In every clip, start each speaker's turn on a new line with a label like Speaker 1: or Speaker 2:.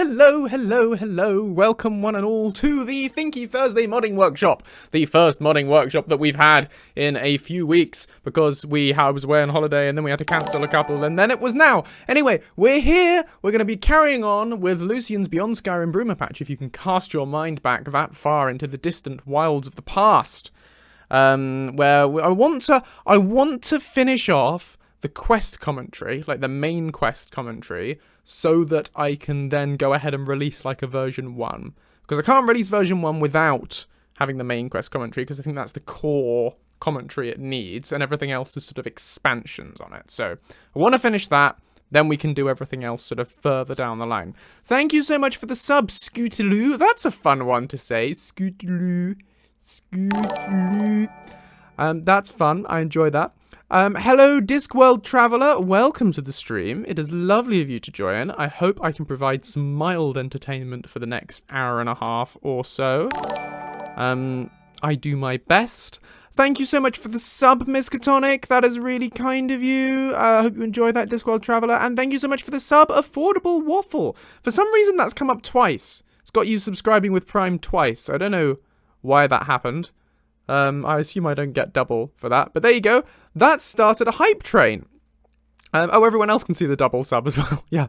Speaker 1: Hello. Welcome one and all to the Thinky Thursday modding workshop. The first modding workshop that we've had in a few weeks because I was away on holiday and then we had to cancel a couple and then it was now. Anyway, we're here. We're going to be carrying on with Lucien's Beyond Skyrim Bruma patch if you can cast your mind back that far into the distant wilds of the past. Where I want to finish off the quest commentary, like the main quest commentary, so that I can then go ahead and release like a version 1. Because I can't release version 1 without having the main quest commentary, because I think that's the core commentary it needs, and everything else is sort of expansions on it. So I want to finish that, then we can do everything else sort of further down the line. Thank you so much for the sub, Scootaloo. That's a fun one to say, Scootaloo. That's fun. I enjoy that. Hello, Discworld Traveller. Welcome to the stream. It is lovely of you to join. I hope I can provide some mild entertainment for the next hour and a half or so. I do my best. Thank you so much for the sub, Miskatonic. That is really kind of you. I hope you enjoy that, Discworld Traveller. And thank you so much for the sub, Affordable Waffle. For some reason, that's come up twice. It's got you subscribing with Prime twice. I don't know why that happened. I assume I don't get double for that, but there you go. That started a hype train. Oh, everyone else can see the double sub as well. Yeah.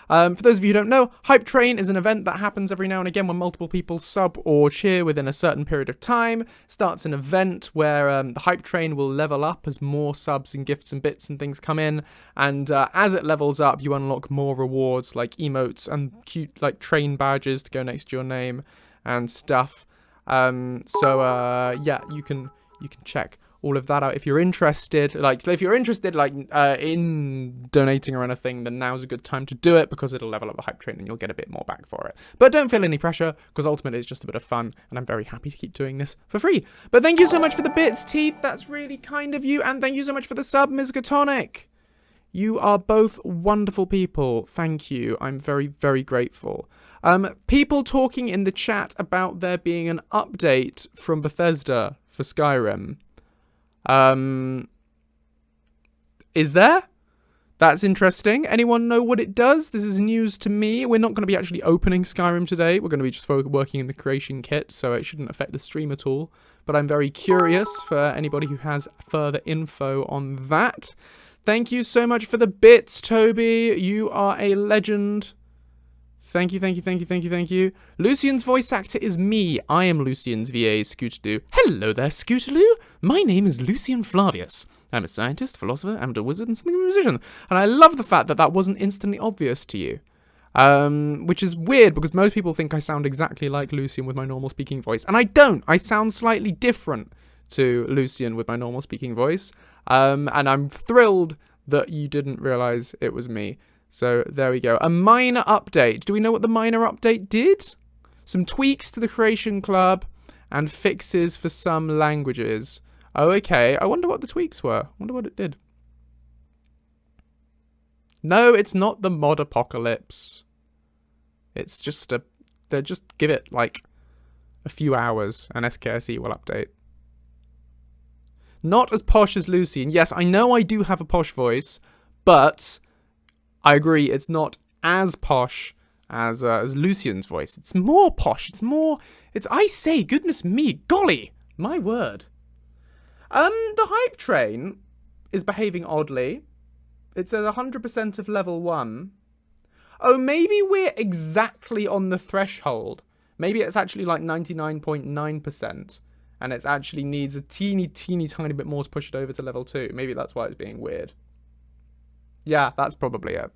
Speaker 1: For those of you who don't know, hype train is an event that happens every now and again when multiple people sub or cheer within a certain period of time. Starts an event where the hype train will level up as more subs and gifts and bits and things come in. And as it levels up, you unlock more rewards like emotes and cute like train badges to go next to your name and stuff. Yeah, you can check all of that out if you're interested. Like, if you're interested, like, in donating or anything, then now's a good time to do it because it'll level up the hype train and you'll get a bit more back for it. But don't feel any pressure because ultimately it's just a bit of fun and I'm very happy to keep doing this for free. But thank you so much for the bits, Teeth. That's really kind of you. And thank you so much for the sub, Miskatonic. You are both wonderful people. Thank you. I'm very, very grateful. People talking in the chat about there being an update from Bethesda for Skyrim. Is there? That's interesting. Anyone know what it does? This is news to me. We're not going to be actually opening Skyrim today. We're going to be just working in the creation kit, so it shouldn't affect the stream at all. But I'm very curious for anybody who has further info on that. Thank you so much for the bits, Toby. You are a legend. Thank you. Lucien's voice actor is me. I am Lucien's VA, Scootaloo. Hello there, Scootaloo. My name is Lucien Flavius. I'm a scientist, philosopher, amateur wizard, and something of a musician. And I love the fact that that wasn't instantly obvious to you. Which is weird because most people think I sound exactly like Lucien with my normal speaking voice. And I don't. I sound slightly different to Lucien with my normal speaking voice. And I'm thrilled that you didn't realize it was me. So there we go. A minor update. Do we know what the minor update did? Some tweaks to the Creation Club and fixes for some languages. Oh, okay. I wonder what the tweaks were. I wonder what it did. No, it's not the mod apocalypse. It's just they just give it like a few hours and SKSE will update. Not as posh as Lucien. Yes, I know I do have a posh voice, but I agree, it's not as posh as Lucien's voice. It's more posh. I say, goodness me, golly, my word. The hype train is behaving oddly. It's at 100% of level 1. Oh, maybe we're exactly on the threshold. Maybe it's actually like 99.9%. And it actually needs a teeny tiny bit more to push it over to level 2. Maybe that's why it's being weird. Yeah, that's probably it.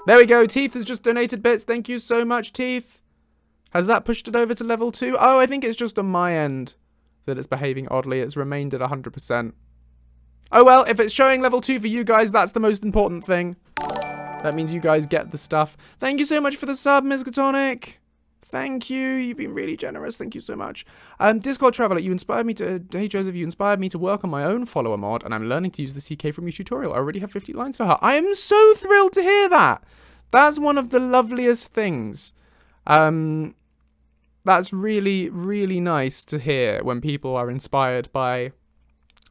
Speaker 1: There we go. Teeth has just donated bits. Thank you so much, Teeth. Has that pushed it over to level 2? Oh, I think it's just on my end that it's behaving oddly. It's remained at 100%. Oh, well, if it's showing level 2 for you guys, that's the most important thing. That means you guys get the stuff. Thank you so much for the sub, Miskatonic. Thank you. You've been really generous. Thank you so much. Discord Traveller, you inspired me to... Hey, Joseph, you inspired me to work on my own follower mod, and I'm learning to use the CK from your tutorial. I already have 50 lines for her. I am so thrilled to hear that. That's one of the loveliest things. That's really, really nice to hear when people are inspired by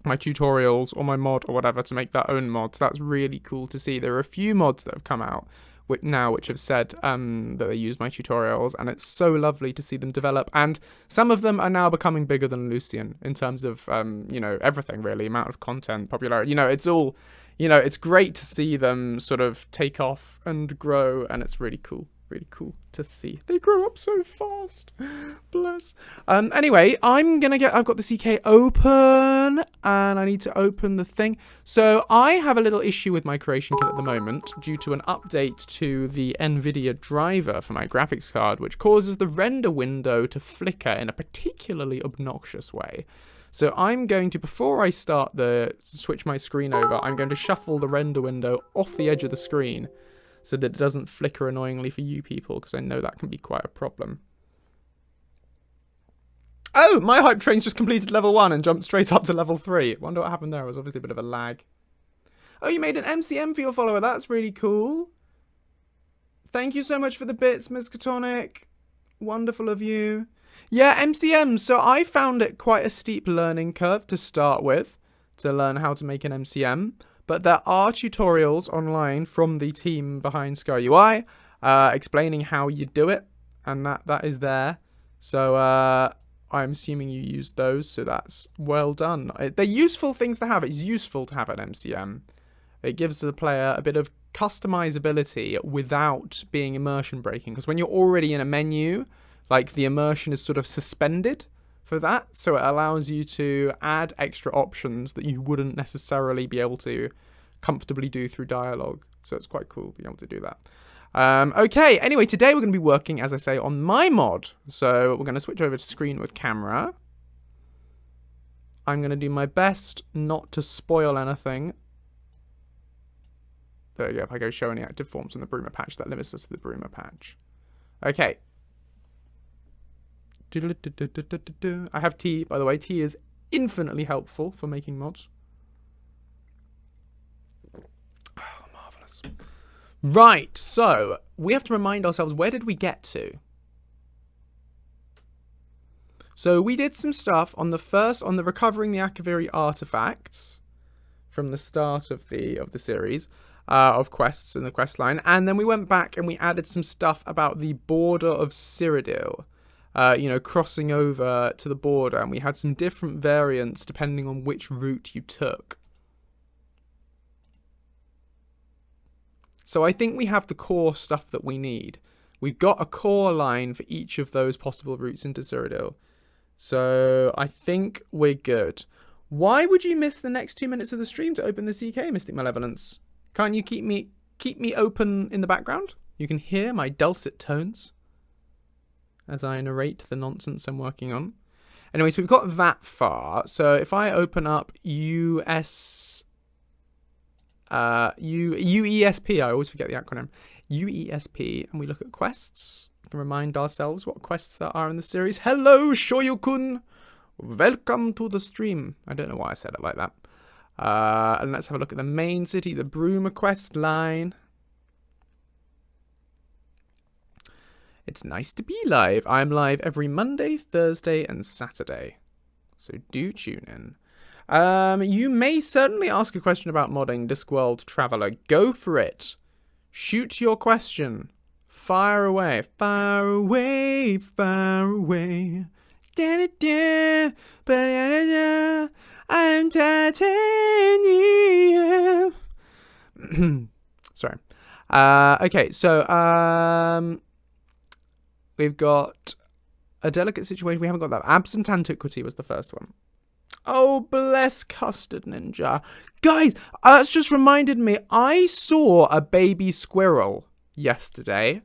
Speaker 1: my tutorials or my mod or whatever to make their own mods. That's really cool to see. There are a few mods that have come out which have said that they use my tutorials, and it's so lovely to see them develop. And some of them are now becoming bigger than Lucien in terms of, everything really, amount of content, popularity. It's all, it's great to see them sort of take off and grow, and it's really cool. Really cool to see. They grow up so fast. Bless. Anyway, I've got the CK open, and I need to open the thing. So I have a little issue with my creation kit at the moment due to an update to the NVIDIA driver for my graphics card, which causes the render window to flicker in a particularly obnoxious way. So I'm going to, before I start switch my screen over, I'm going to shuffle the render window off the edge of the screen, so that it doesn't flicker annoyingly for you people, because I know that can be quite a problem. Oh, my hype train's just completed level 1 and jumped straight up to level 3. Wonder what happened there. It was obviously a bit of a lag. Oh, you made an MCM for your follower. That's really cool. Thank you so much for the bits, Ms. Catonic. Wonderful of you. Yeah, MCM. So I found it quite a steep learning curve to start with, to learn how to make an MCM. But there are tutorials online from the team behind SkyUI explaining how you do it, and that is there. So I'm assuming you use those, so that's well done. They're useful things to have. It's useful to have an MCM. It gives the player a bit of customizability without being immersion breaking, because when you're already in a menu, like the immersion is sort of suspended for that, so it allows you to add extra options that you wouldn't necessarily be able to comfortably do through dialogue. So it's quite cool being able to do that. Okay, anyway, today we're going to be working, as I say, on my mod. So we're going to switch over to screen with camera. I'm going to do my best not to spoil anything. There we go. If I go show any active forms in the Bruma patch, that limits us to the Bruma patch. Okay. I have T, by the way. T is infinitely helpful for making mods. Oh, marvelous. Right, so we have to remind ourselves, where did we get to? So we did some stuff on the recovering the Akaviri artifacts from the start of the series of quests in the quest line, and then we went back and we added some stuff about the border of Cyrodiil. Crossing over to the border, and we had some different variants depending on which route you took. So I think we have the core stuff that we need. We've got a core line for each of those possible routes into Cyrodiil. So I think we're good. Why would you miss the next 2 minutes of the stream to open the CK, Mystic Malevolence? Can't you keep me open in the background? You can hear my dulcet tones as I narrate the nonsense I'm working on. Anyway, so we've got that far. So if I open up UESP, I always forget the acronym, UESP, and we look at quests, we can remind ourselves what quests there are in the series. Hello, Shoyokun! Welcome to the stream. I don't know why I said it like that. And let's have a look at the main city, the Bruma quest line. It's nice to be live. I'm live every Monday, Thursday, and Saturday. So do tune in. You may certainly ask a question about modding Discworld Traveler. Go for it. Shoot your question. Fire away. Fire away. Fire away. Da-da-da, ba-da-da-da, I'm titanium. Sorry. Okay, so we've got a delicate situation. We haven't got that. Absent antiquity was the first one. Oh, bless Custard Ninja. Guys, that's just reminded me. I saw a baby squirrel yesterday.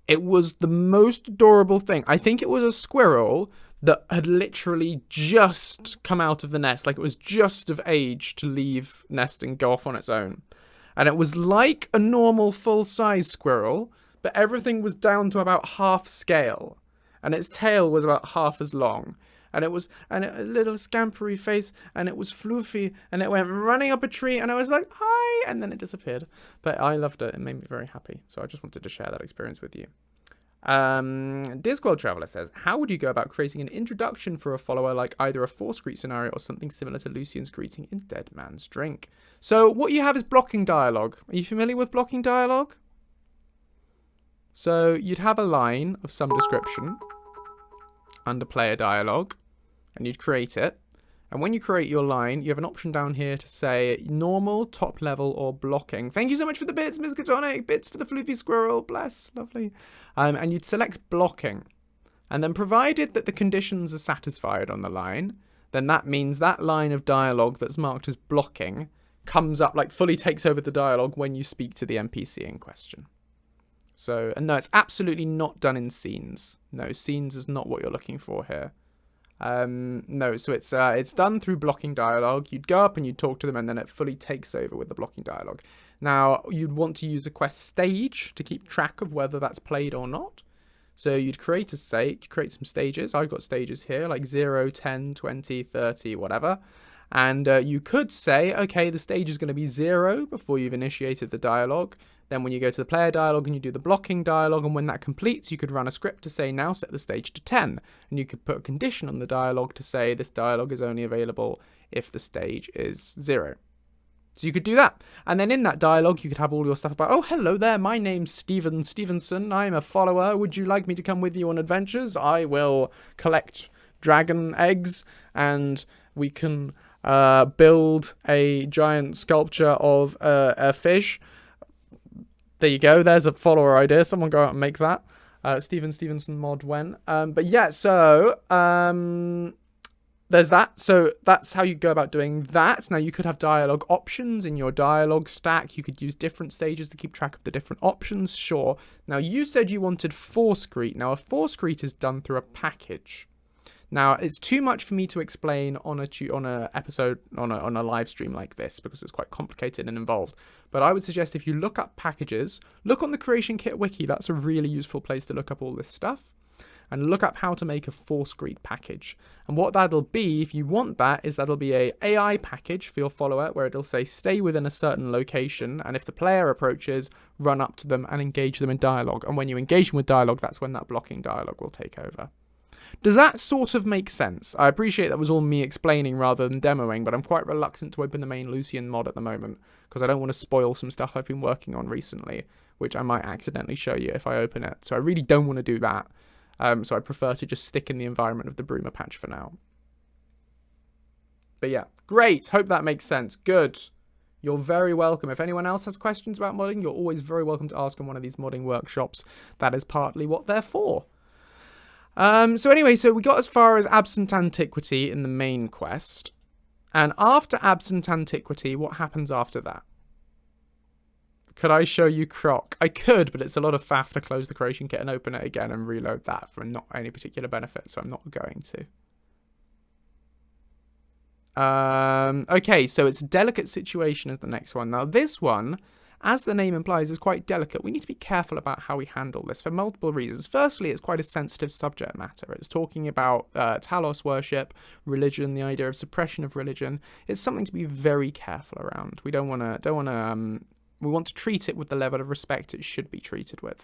Speaker 1: It was the most adorable thing. I think it was a squirrel that had literally just come out of the nest. Like, it was just of age to leave nest and go off on its own. And it was like a normal full-size squirrel, but everything was down to about half scale, and its tail was about half as long, and it was a little scampery face, and it was floofy, and it went running up a tree, and I was like, hi, and then it disappeared. But I loved it. It made me very happy, so I just wanted to share that experience with you. Discworld Traveler says, how would you go about creating an introduction for a follower, like either a force greet scenario or something similar to Lucien's greeting in Dead Man's Drink? So what you have is blocking dialogue. Are you familiar with blocking dialogue? So you'd have a line of some description under player dialogue, and you'd create it. And when you create your line, you have an option down here to say normal, top level, or blocking. Thank you so much for the bits, Ms. Catonic. Bits for the floofy squirrel. Bless. Lovely. And you'd select blocking. And then provided that the conditions are satisfied on the line, then that means that line of dialogue that's marked as blocking comes up, like fully takes over the dialogue when you speak to the NPC in question. So, and no, it's absolutely not done in scenes. No, scenes is not what you're looking for here. No, so it's done through blocking dialogue. You'd go up and you'd talk to them, and then it fully takes over with the blocking dialogue. Now, you'd want to use a quest stage to keep track of whether that's played or not. So you'd create create some stages. I've got stages here, like 0, 10, 20, 30, whatever. And you could say, okay, the stage is going to be 0 before you've initiated the dialogue. Then when you go to the player dialogue and you do the blocking dialogue, and when that completes, you could run a script to say, now set the stage to 10. And you could put a condition on the dialogue to say this dialogue is only available if the stage is 0. So you could do that. And then in that dialogue, you could have all your stuff about, oh, hello there, my name's Steven Stevenson. I'm a follower. Would you like me to come with you on adventures? I will collect dragon eggs, and we can build a giant sculpture of a fish. There you go. There's a follower idea. Someone go out and make that. Steven Stevenson mod when. But yeah, so there's that. So that's how you go about doing that. Now you could have dialogue options in your dialogue stack. You could use different stages to keep track of the different options. Sure. Now you said you wanted force greet. Now a force greet is done through a package. Now, it's too much for me to explain on a episode, on a live stream like this, because it's quite complicated and involved. But I would suggest if you look up packages, look on the Creation Kit wiki. That's a really useful place to look up all this stuff. And look up how to make a force greet package. And what that'll be, if you want that, is that'll be a AI package for your follower, where it'll say stay within a certain location, and if the player approaches, run up to them and engage them in dialogue. And when you engage them with dialogue, that's when that blocking dialogue will take over. Does that sort of make sense? I appreciate that was all me explaining rather than demoing, but I'm quite reluctant to open the main Lucien mod at the moment because I don't want to spoil some stuff I've been working on recently, which I might accidentally show you if I open it. So I really don't want to do that. So I prefer to just stick in the environment of the Bruma patch for now. But yeah, great. Hope that makes sense. Good. You're very welcome. If anyone else has questions about modding, you're always very welcome to ask on one of these modding workshops. That is partly what they're for. So anyway, so we got as far as Absent Antiquity in the main quest. And after Absent Antiquity, what happens after that? Could I show you Croc? I could, but it's a lot of faff to close the Creation Kit and open it again and reload that for not any particular benefit, so I'm not going to. Okay, so it's a delicate situation as the next one. Now this one, as the name implies, is quite delicate. We need to be careful about how we handle this for multiple reasons. Firstly, it's quite a sensitive subject matter. It's talking about Talos worship, religion, the idea of suppression of religion. It's something to be very careful around. We we want to treat it with the level of respect it should be treated with.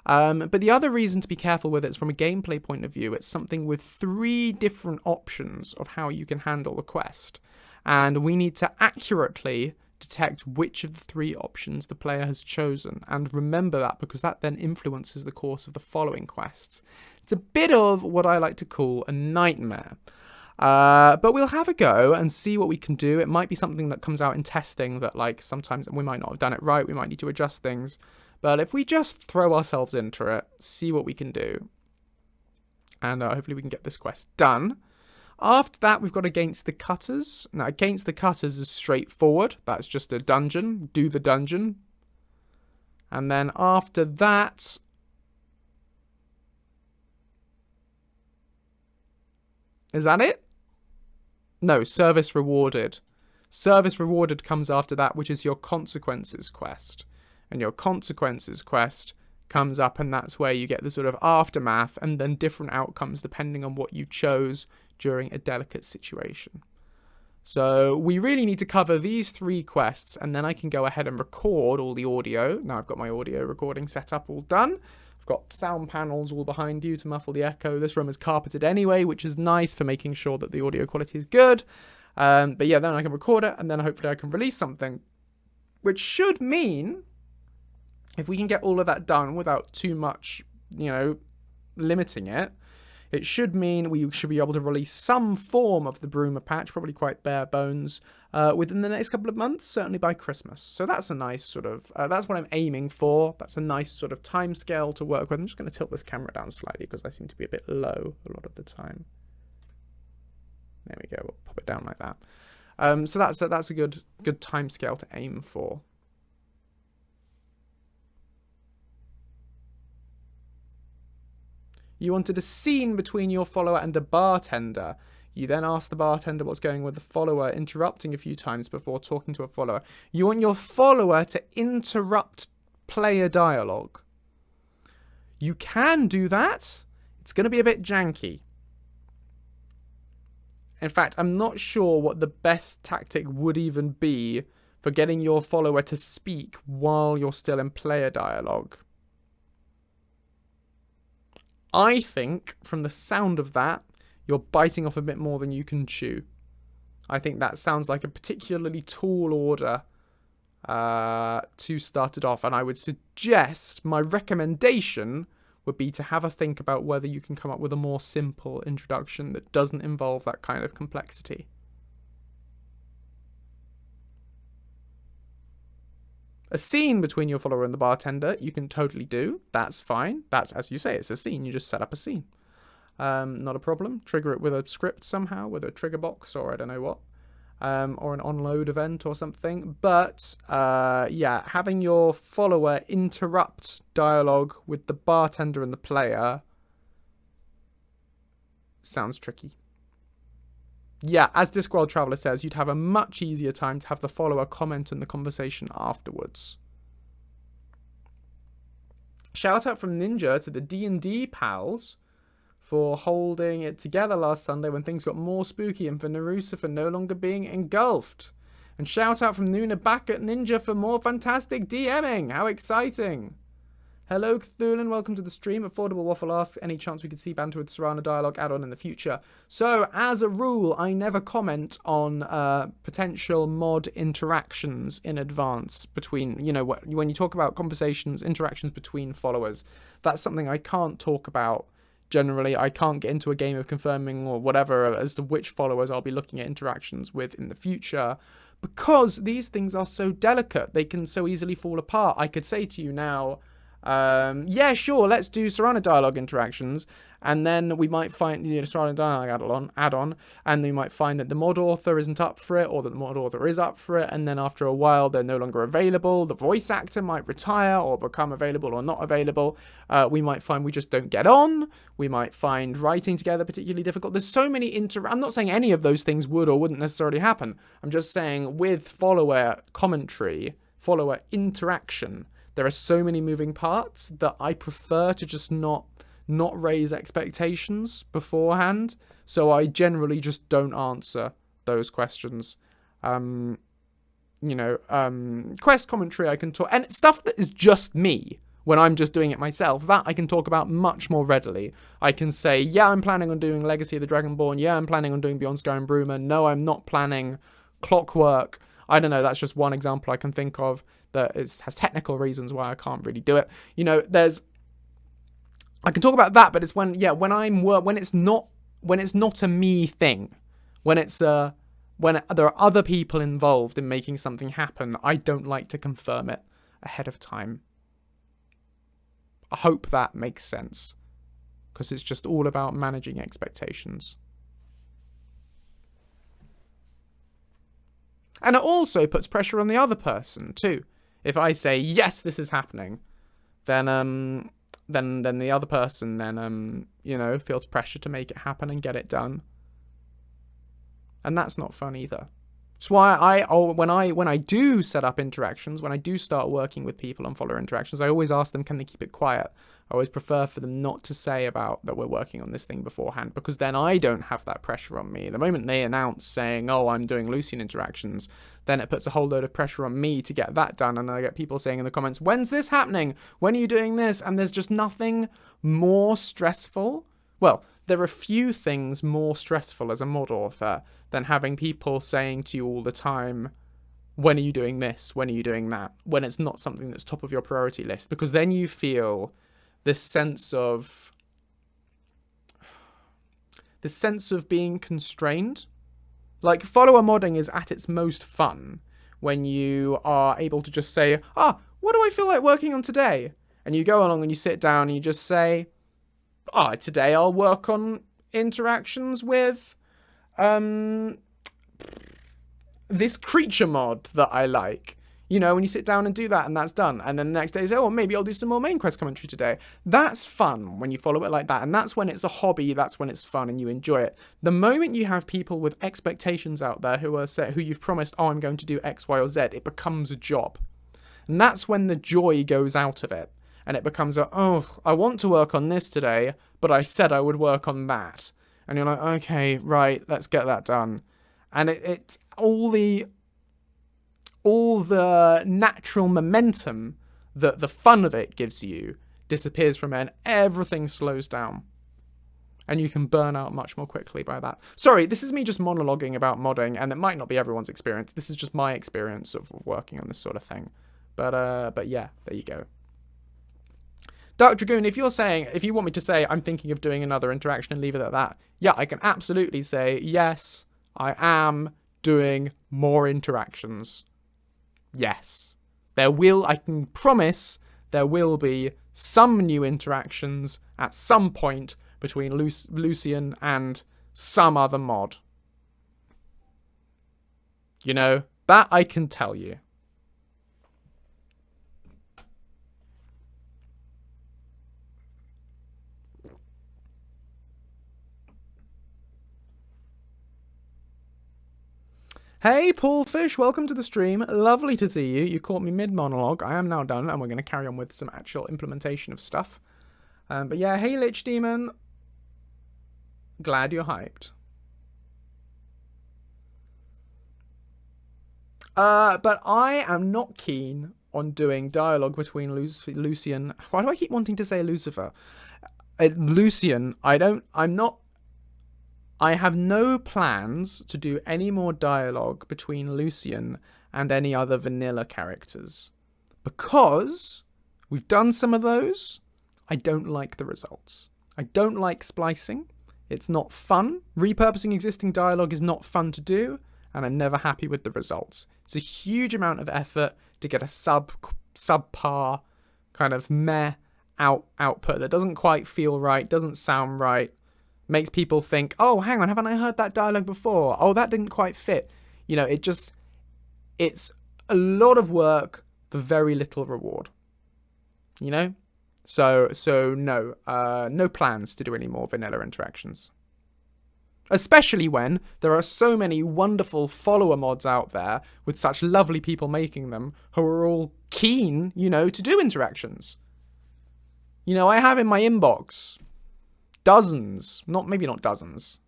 Speaker 1: But the other reason to be careful with it is from a gameplay point of view. It's something with 3 different options of how you can handle the quest. And we need to accurately detect which of the 3 options the player has chosen, and remember that because that then influences the course of the following quests. It's a bit of what I like to call a nightmare. But we'll have a go and see what we can do. It might be something that comes out in testing that, like, sometimes we might not have done it right, we might need to adjust things. But if we just throw ourselves into it, see what we can do, and hopefully we can get this quest done. After that, we've got Against the Cutters. Now, Against the Cutters is straightforward. That's just a dungeon. Do the dungeon. And then after that, is that it? No, Service Rewarded. Service Rewarded comes after that, which is your Consequences quest. And your Consequences quest comes up, and that's where you get the sort of aftermath and then different outcomes depending on what you chose during a delicate situation. So we really need to cover these 3 quests, and then I can go ahead and record all the audio. Now I've got my audio recording set up all done. I've got sound panels all behind you to muffle the echo. This room is carpeted anyway, which is nice for making sure that the audio quality is good. But yeah, then I can record it, and then hopefully I can release something, which should mean If we can get all of that done without too much, limiting it, it should mean we should be able to release some form of the Bruma patch, probably quite bare bones, within the next couple of months, certainly by Christmas. So that's a nice sort of, that's what I'm aiming for. That's a nice sort of time scale to work with. I'm just going to tilt this camera down slightly because I seem to be a bit low a lot of the time. There we go, we'll pop it down like that. So that's a good time scale to aim for. You wanted a scene between your follower and a bartender. You then ask the bartender what's going with the follower, interrupting a few times before talking to a follower. You want your follower to interrupt player dialogue. You can do that. It's going to be a bit janky. In fact, I'm not sure what the best tactic would even be for getting your follower to speak while you're still in player dialogue. I think, from the sound of that, you're biting off a bit more than you can chew. I think that sounds like a particularly tall order to start it off. And I would suggest, my recommendation would be to have a think about whether you can come up with a more simple introduction that doesn't involve that kind of complexity. A scene between your follower and the bartender, you can totally do. That's fine. That's, as you say, it's a scene. You just set up a scene. Not a problem. Trigger it with a script somehow, with a trigger box or I don't know what. Or an onload event or something. But, yeah, having your follower interrupt dialogue with the bartender and the player sounds tricky. Yeah, as Discworld Traveller says, you'd have a much easier time to have the follower comment in the conversation afterwards. Shout out from Ninja to the D&D pals for holding it together last Sunday when things got more spooky and for Narusa for no longer being engulfed. And shout out from Nuna back at Ninja for more fantastic DMing. How exciting. Hello Cthulhu, welcome to the stream. Affordable Waffle asks, any chance we could see Banter with Serana dialogue add-on in the future? So, as a rule, I never comment on potential mod interactions in advance between, when you talk about conversations, interactions between followers. That's something I can't talk about generally. I can't get into a game of confirming or whatever as to which followers I'll be looking at interactions with in the future, because these things are so delicate. They can so easily fall apart. I could say to you now, yeah, sure, let's do Serana dialogue interactions, and then we might find Serana dialogue add-on, and we might find that the mod author isn't up for it, or that the mod author is up for it, and then after a while they're no longer available. The voice actor might retire or become available or not available. We might find we just don't get on. We might find writing together particularly difficult. There's so many I'm not saying any of those things would or wouldn't necessarily happen. I'm just saying with follower commentary, follower interaction, there are so many moving parts that I prefer to just not raise expectations beforehand. So I generally just don't answer those questions. Quest commentary I can talk, and stuff that is just me when I'm just doing it myself, that I can talk about much more readily. I can say, yeah, I'm planning on doing Legacy of the Dragonborn. Yeah, I'm planning on doing Beyond Skyrim Bruma. No, I'm not planning Clockwork. I don't know, that's just one example I can think of that has technical reasons why I can't really do it. I can talk about that, but it's when it's not a me thing, when there are other people involved in making something happen, I don't like to confirm it ahead of time. I hope that makes sense, because it's just all about managing expectations. And it also puts pressure on the other person too. If I say, yes, this is happening, then the other person feels pressure to make it happen and get it done. And that's not fun either. That's why when I do set up interactions, when I do start working with people on follower interactions, I always ask them, can they keep it quiet? I always prefer for them not to say about that we're working on this thing beforehand, because then I don't have that pressure on me. The moment they announce saying, oh, I'm doing Lucien interactions, then it puts a whole load of pressure on me to get that done. And I get people saying in the comments, when's this happening? When are you doing this? And there's just nothing more stressful. Well, there are few things more stressful as a mod author than having people saying to you all the time, when are you doing this? When are you doing that? When it's not something that's top of your priority list, because then you feel this sense of being constrained. Like, follower modding is at its most fun when you are able to just say, what do I feel like working on today? And you go along and you sit down and you just say, today I'll work on interactions with this creature mod that I like. You know, when you sit down and do that and that's done. And then the next day you say, maybe I'll do some more main quest commentary today. That's fun when you follow it like that. And that's when it's a hobby. That's when it's fun and you enjoy it. The moment you have people with expectations out there who you've promised, I'm going to do X, Y, or Z, it becomes a job. And that's when the joy goes out of it. And it becomes I want to work on this today, but I said I would work on that. And you're like, okay, right, let's get that done. And it's all the natural momentum that the fun of it gives you disappears from it, and everything slows down. And you can burn out much more quickly by that. Sorry, this is me just monologuing about modding, and it might not be everyone's experience. This is just my experience of working on this sort of thing. But yeah, there you go. Dark Dragoon, if you want me to say I'm thinking of doing another interaction and leave it at that, yeah, I can absolutely say, yes, I am doing more interactions. Yes. I can promise there will be some new interactions at some point between Lucien and some other mod. You know, that I can tell you. Hey, Paulfish, welcome to the stream. Lovely to see you. You caught me mid-monologue. I am now done, and we're going to carry on with some actual implementation of stuff. But yeah, hey, Lich Demon. Glad you're hyped. But I am not keen on doing dialogue between Lucien. Why do I keep wanting to say Lucifer? Lucien, I have no plans to do any more dialogue between Lucien and any other vanilla characters. Because we've done some of those, I don't like the results. I don't like splicing. It's not fun. Repurposing existing dialogue is not fun to do, and I'm never happy with the results. It's a huge amount of effort to get a subpar kind of meh output that doesn't quite feel right, doesn't sound right. Makes people think, oh, hang on, haven't I heard that dialogue before? Oh, that didn't quite fit. You know, it's a lot of work for very little reward. You know? So no, no plans to do any more vanilla interactions. Especially when there are so many wonderful follower mods out there with such lovely people making them who are all keen, you know, to do interactions. You know, I have in my inbox dozens, maybe not dozens.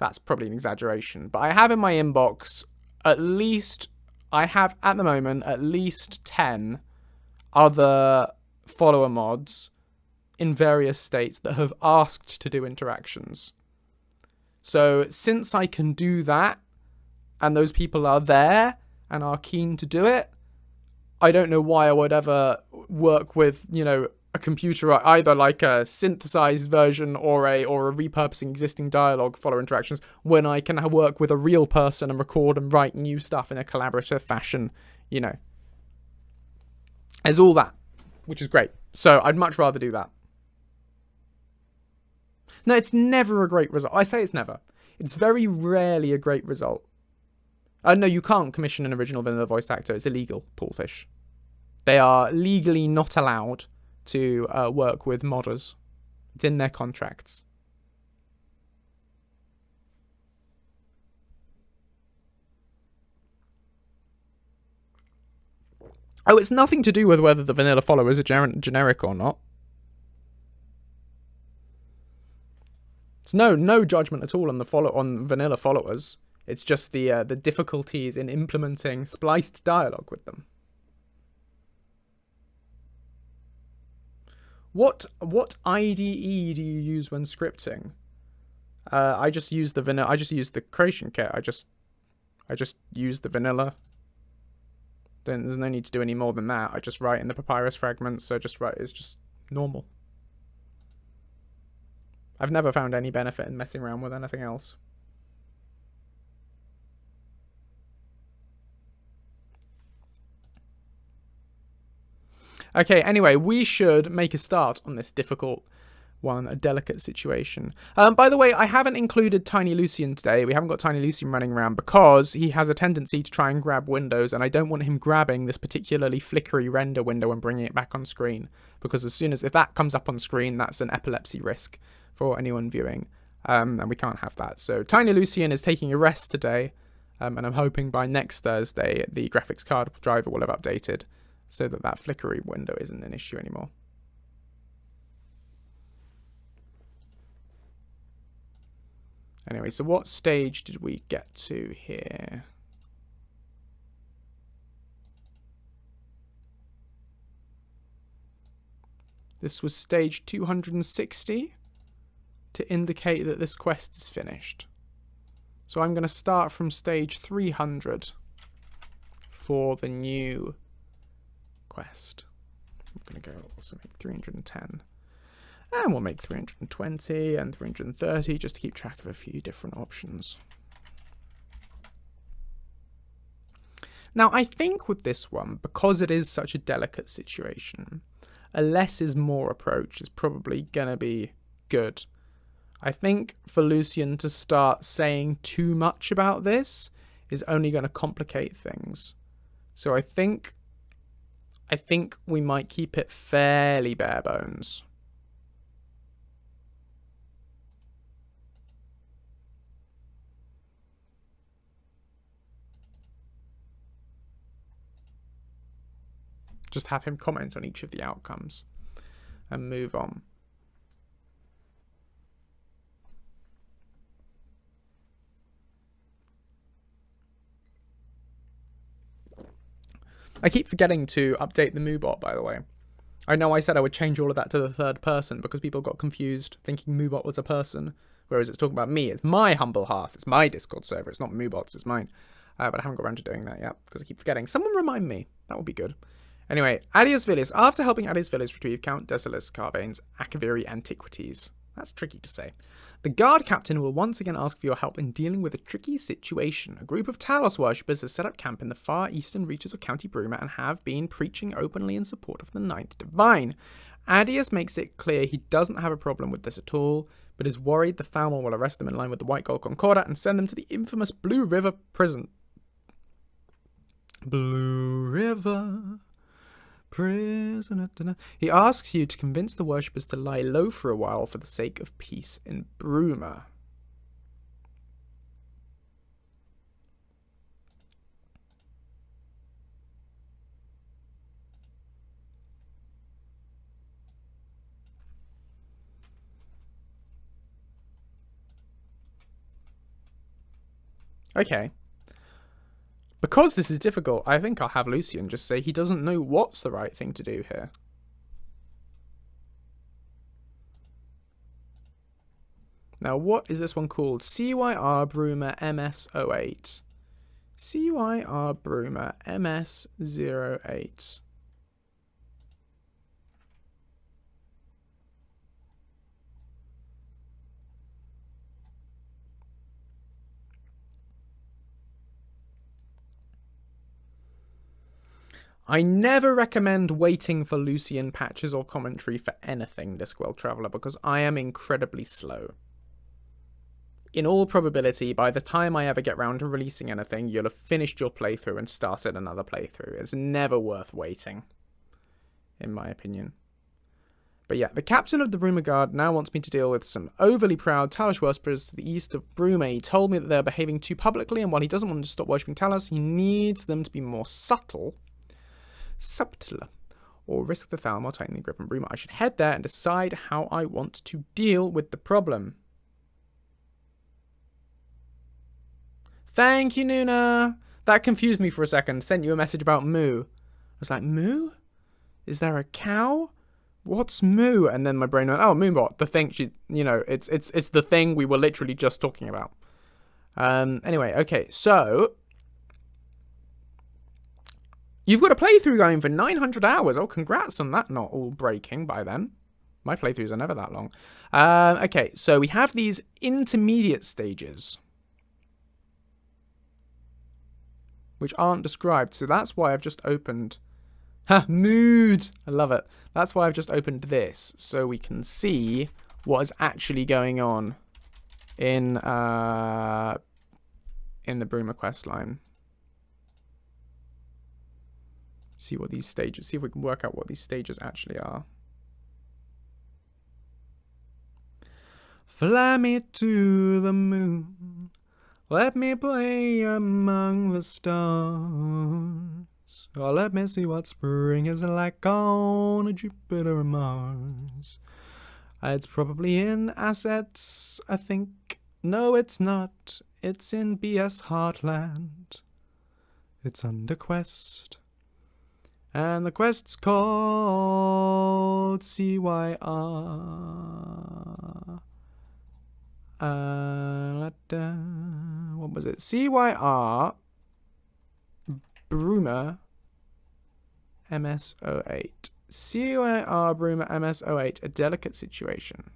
Speaker 1: That's probably an exaggeration. But I have in my inbox I have at the moment at least 10 other follower mods in various states that have asked to do interactions. So since I can do that, and those people are there and are keen to do it, I don't know why I would ever work with, you know, a computer, either like a synthesized version or a repurposing existing dialogue follower interactions, when I can work with a real person and record and write new stuff in a collaborative fashion. You know, there's all that, which is great. So I'd much rather do that. No, it's never a great result. I say it's never. It's very rarely a great result. No, you can't commission an original vanilla voice actor. It's illegal, Paulfish. They are legally not allowed to work with modders. It's in their contracts. Oh, it's nothing to do with whether the vanilla followers are generic or not. It's no judgment at all on vanilla followers. It's just the difficulties in implementing spliced dialogue with them. What IDE do you use when scripting? I just use the creation kit. I just use the vanilla There's no need to do any more than that. I just write in the papyrus fragments, so just write is just normal. I've never found any benefit in messing around with anything else. Okay, anyway, we should make a start on this difficult one, a delicate situation. By the way, I haven't included Tiny Lucien today. We haven't got Tiny Lucien running around because he has a tendency to try and grab windows, and I don't want him grabbing this particularly flickery render window and bringing it back on screen, because as soon as if that comes up on screen, that's an epilepsy risk for anyone viewing, and we can't have that. So Tiny Lucien is taking a rest today, and I'm hoping by next Thursday the graphics card driver will have updated so that that flickery window isn't an issue anymore. Anyway, so what stage did we get to here? This was stage 260 to indicate that this quest is finished. So I'm going to start from stage 300 for the new quest. I'm going to go also make 310. And we'll make 320 and 330 just to keep track of a few different options. Now, I think with this one, because it is such a delicate situation, a less is more approach is probably going to be good. I think for Lucien to start saying too much about this is only going to complicate things. So I think we might keep it fairly bare bones. Just have him comment on each of the outcomes and move on. I keep forgetting to update the Moobot, by the way. I know I said I would change all of that to the third person because people got confused thinking Moobot was a person, whereas it's talking about me. It's my humble hearth. It's my Discord server. It's not Moobot's. It's mine. But I haven't got around to doing that yet because I keep forgetting. Someone remind me. That would be good. Anyway, Adius Villis. After helping Adius Villis retrieve Count Decius Carvane's Akaviri antiquities. That's tricky to say. The guard captain will once again ask for your help in dealing with a tricky situation. A group of Talos worshippers has set up camp in the far eastern reaches of County Bruma and have been preaching openly in support of the Ninth Divine. Adius makes it clear he doesn't have a problem with this at all, but is worried the Thalmor will arrest them in line with the White Gold Concordat and send them to the infamous Blue River prison. Blue River prisoner. He asks you to convince the worshippers to lie low for a while for the sake of peace in Bruma. Okay. Because this is difficult, I think I'll have Lucien just say he doesn't know what's the right thing to do here. Now, what is this one called? CYR Bruma MS08. CYR Bruma MS08. I never recommend waiting for Lucien patches or commentary for anything, Discworld Traveller, because I am incredibly slow. In all probability, by the time I ever get round to releasing anything, you'll have finished your playthrough and started another playthrough. It's never worth waiting, in my opinion. But yeah, the captain of the Bruma Guard now wants me to deal with some overly proud Talos worshippers to the east of Bruma. He told me that they're behaving too publicly, and while he doesn't want them to stop worshipping Talos, he needs them to be more subtle, or risk the Thalmor tightening grip on Bruma. I should head there and decide how I want to deal with the problem. Thank you, Nuna. That confused me for a second. Sent you a message about moo. I was like, moo? Is there a cow? What's moo? And then my brain went, oh, Moonbot, the thing it's the thing we were literally just talking about. Anyway, okay, so You've got a playthrough going for 900 hours. Oh, congrats on that not all breaking by then. My playthroughs are never that long. Okay, so we have these intermediate stages, which aren't described. So that's why I've just opened... Ha! Mood! I love it. That's why I've just opened this, so we can see what is actually going on in the Bruma questline. See what these stages... See if we can work out what these stages actually are. Fly me to the moon. Let me play among the stars. Or let me see what spring is like on a Jupiter or Mars. It's probably in assets, I think. No, it's not. It's in BS Heartland. It's under quest. And the quest's called CYR. What was it? CYR Bruma MS08. CYR Bruma MS08, a delicate situation.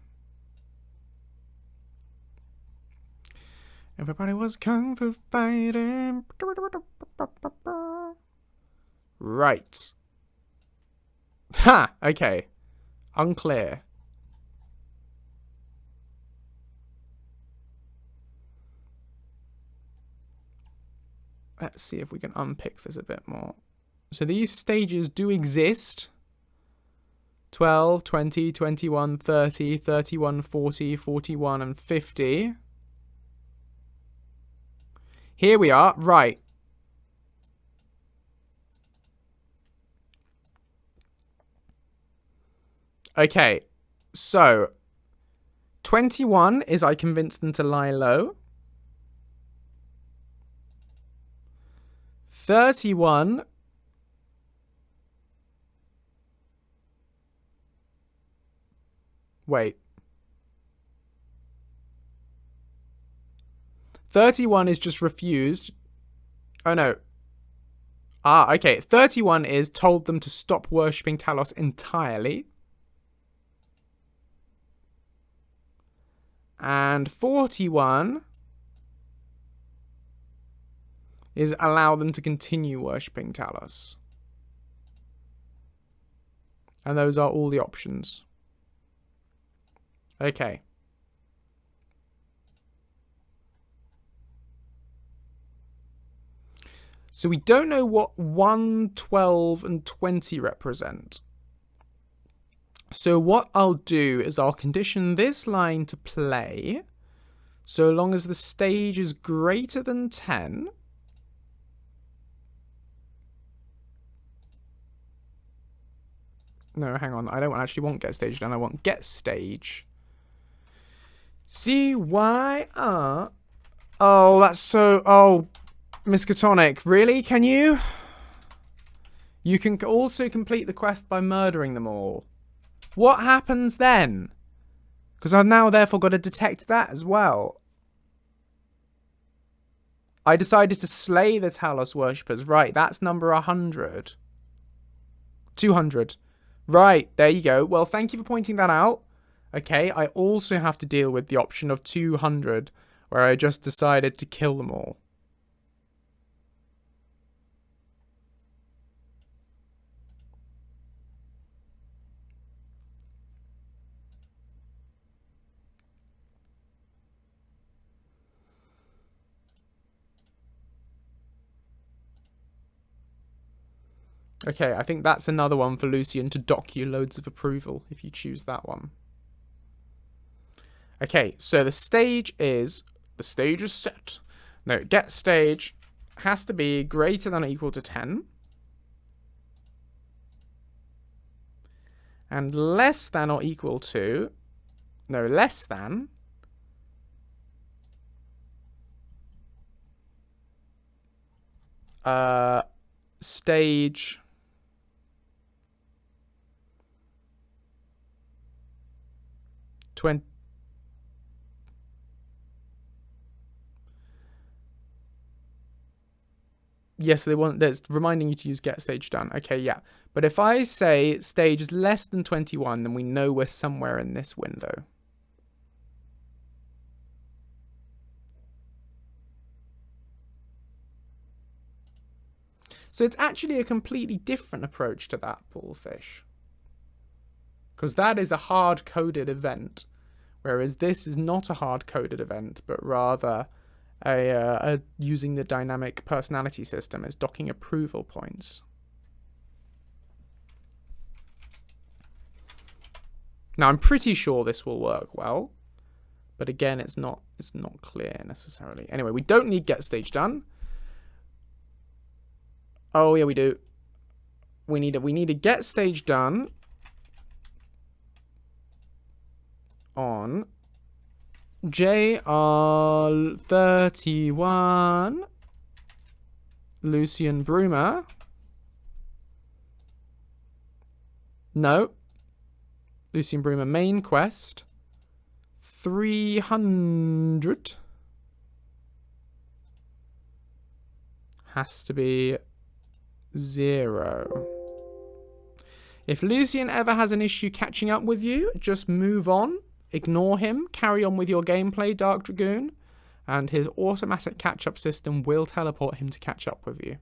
Speaker 1: Everybody was kung fu fighting. Right. Ha! Okay. Unclear. Let's see if we can unpick this a bit more. So these stages do exist. 12, 20, 21, 30, 31, 40, 41, and 50. Here we are. Right. Okay. So, 21 is I convinced them to lie low. 31 wait. 31 is just refused. Oh no. Ah, okay. 31 is told them to stop worshipping Talos entirely. And 41 is allow them to continue worshipping Talos. And those are all the options. Okay. So we don't know what 1, 12, and 20 represent. So what I'll do is I'll condition this line to play so long as the stage is greater than 10. No, hang on. I don't actually want get stage done. I want get stage. CYR. Oh, that's so... Oh, Miskatonic. Really? Can you? You can also complete the quest by murdering them all. What happens then? Because I've now therefore got to detect that as well. I decided to slay the Talos worshippers. Right, that's number 100. 200. Right, there you go. Well, thank you for pointing that out. Okay, I also have to deal with the option of 200, where I just decided to kill them all. Okay, I think that's another one for Lucien to dock you loads of approval if you choose that one. Okay, so the stage is set. No, get stage has to be greater than or equal to 10. And less than or equal to, no, less than stage 20. Yes, they want. That's reminding you to use get stage done. Okay, yeah. But if I say stage is less than 21, then we know we're somewhere in this window. So it's actually a completely different approach to that, Bullfish. Because that is a hard-coded event, whereas this is not a hard-coded event, but rather a using the dynamic personality system as docking approval points. Now, I'm pretty sure this will work well, but again, it's not clear necessarily. Anyway, we don't need get stage done. Oh yeah, we do. We need a get stage done on JR31 Lucien Bruma. No. Lucien Bruma main quest 300 has to be 0. If Lucien ever has an issue catching up with you, just move on, ignore him, carry on with your gameplay, Dark Dragoon, and his automatic catch-up system will teleport him to catch up with you.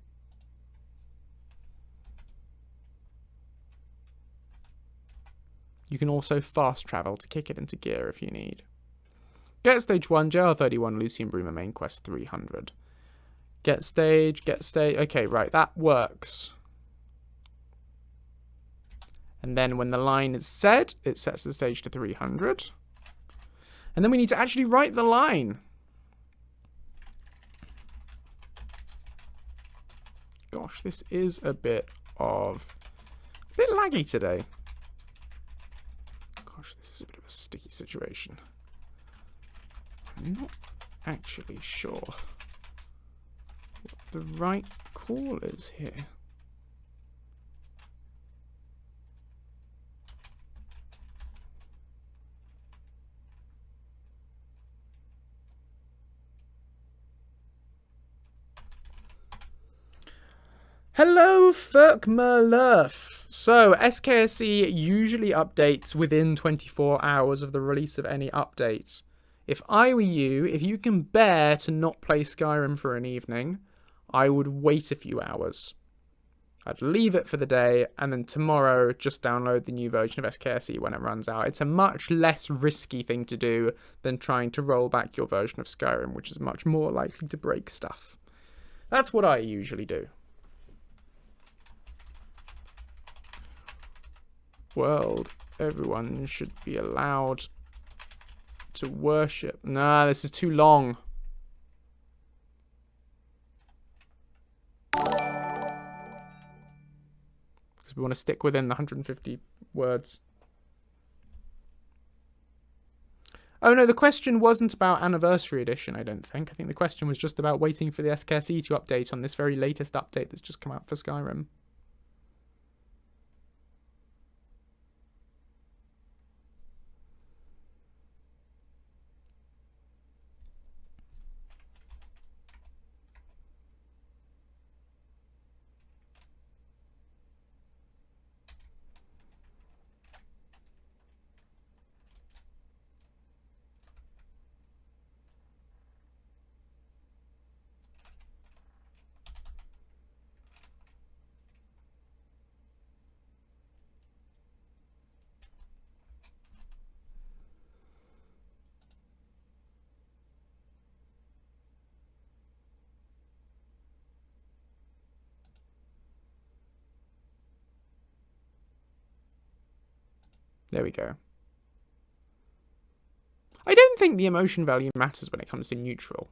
Speaker 1: You can also fast travel to kick it into gear if you need. Get stage 1, JR31, Lucien Bruma main quest 300. Get stage. Okay, right, that works. And then when the line is said, it sets the stage to 300. And then we need to actually write the line. Gosh, this is a bit laggy today. Gosh, this is a bit of a sticky situation. I'm not actually sure what the right call is here. Hello, Furkmerlurf. So, SKSE usually updates within 24 hours of the release of any update. If I were you, if you can bear to not play Skyrim for an evening, I would wait a few hours. I'd leave it for the day, and then tomorrow just download the new version of SKSE when it runs out. It's a much less risky thing to do than trying to roll back your version of Skyrim, which is much more likely to break stuff. That's what I usually do. World, everyone should be allowed to worship. Nah, this is too long. Because we want to stick within the 150 words. Oh no, the question wasn't about Anniversary Edition, I don't think. I think the question was just about waiting for the SKSE to update on this very latest update that's just come out for Skyrim. There we go. I don't think the emotion value matters when it comes to neutral.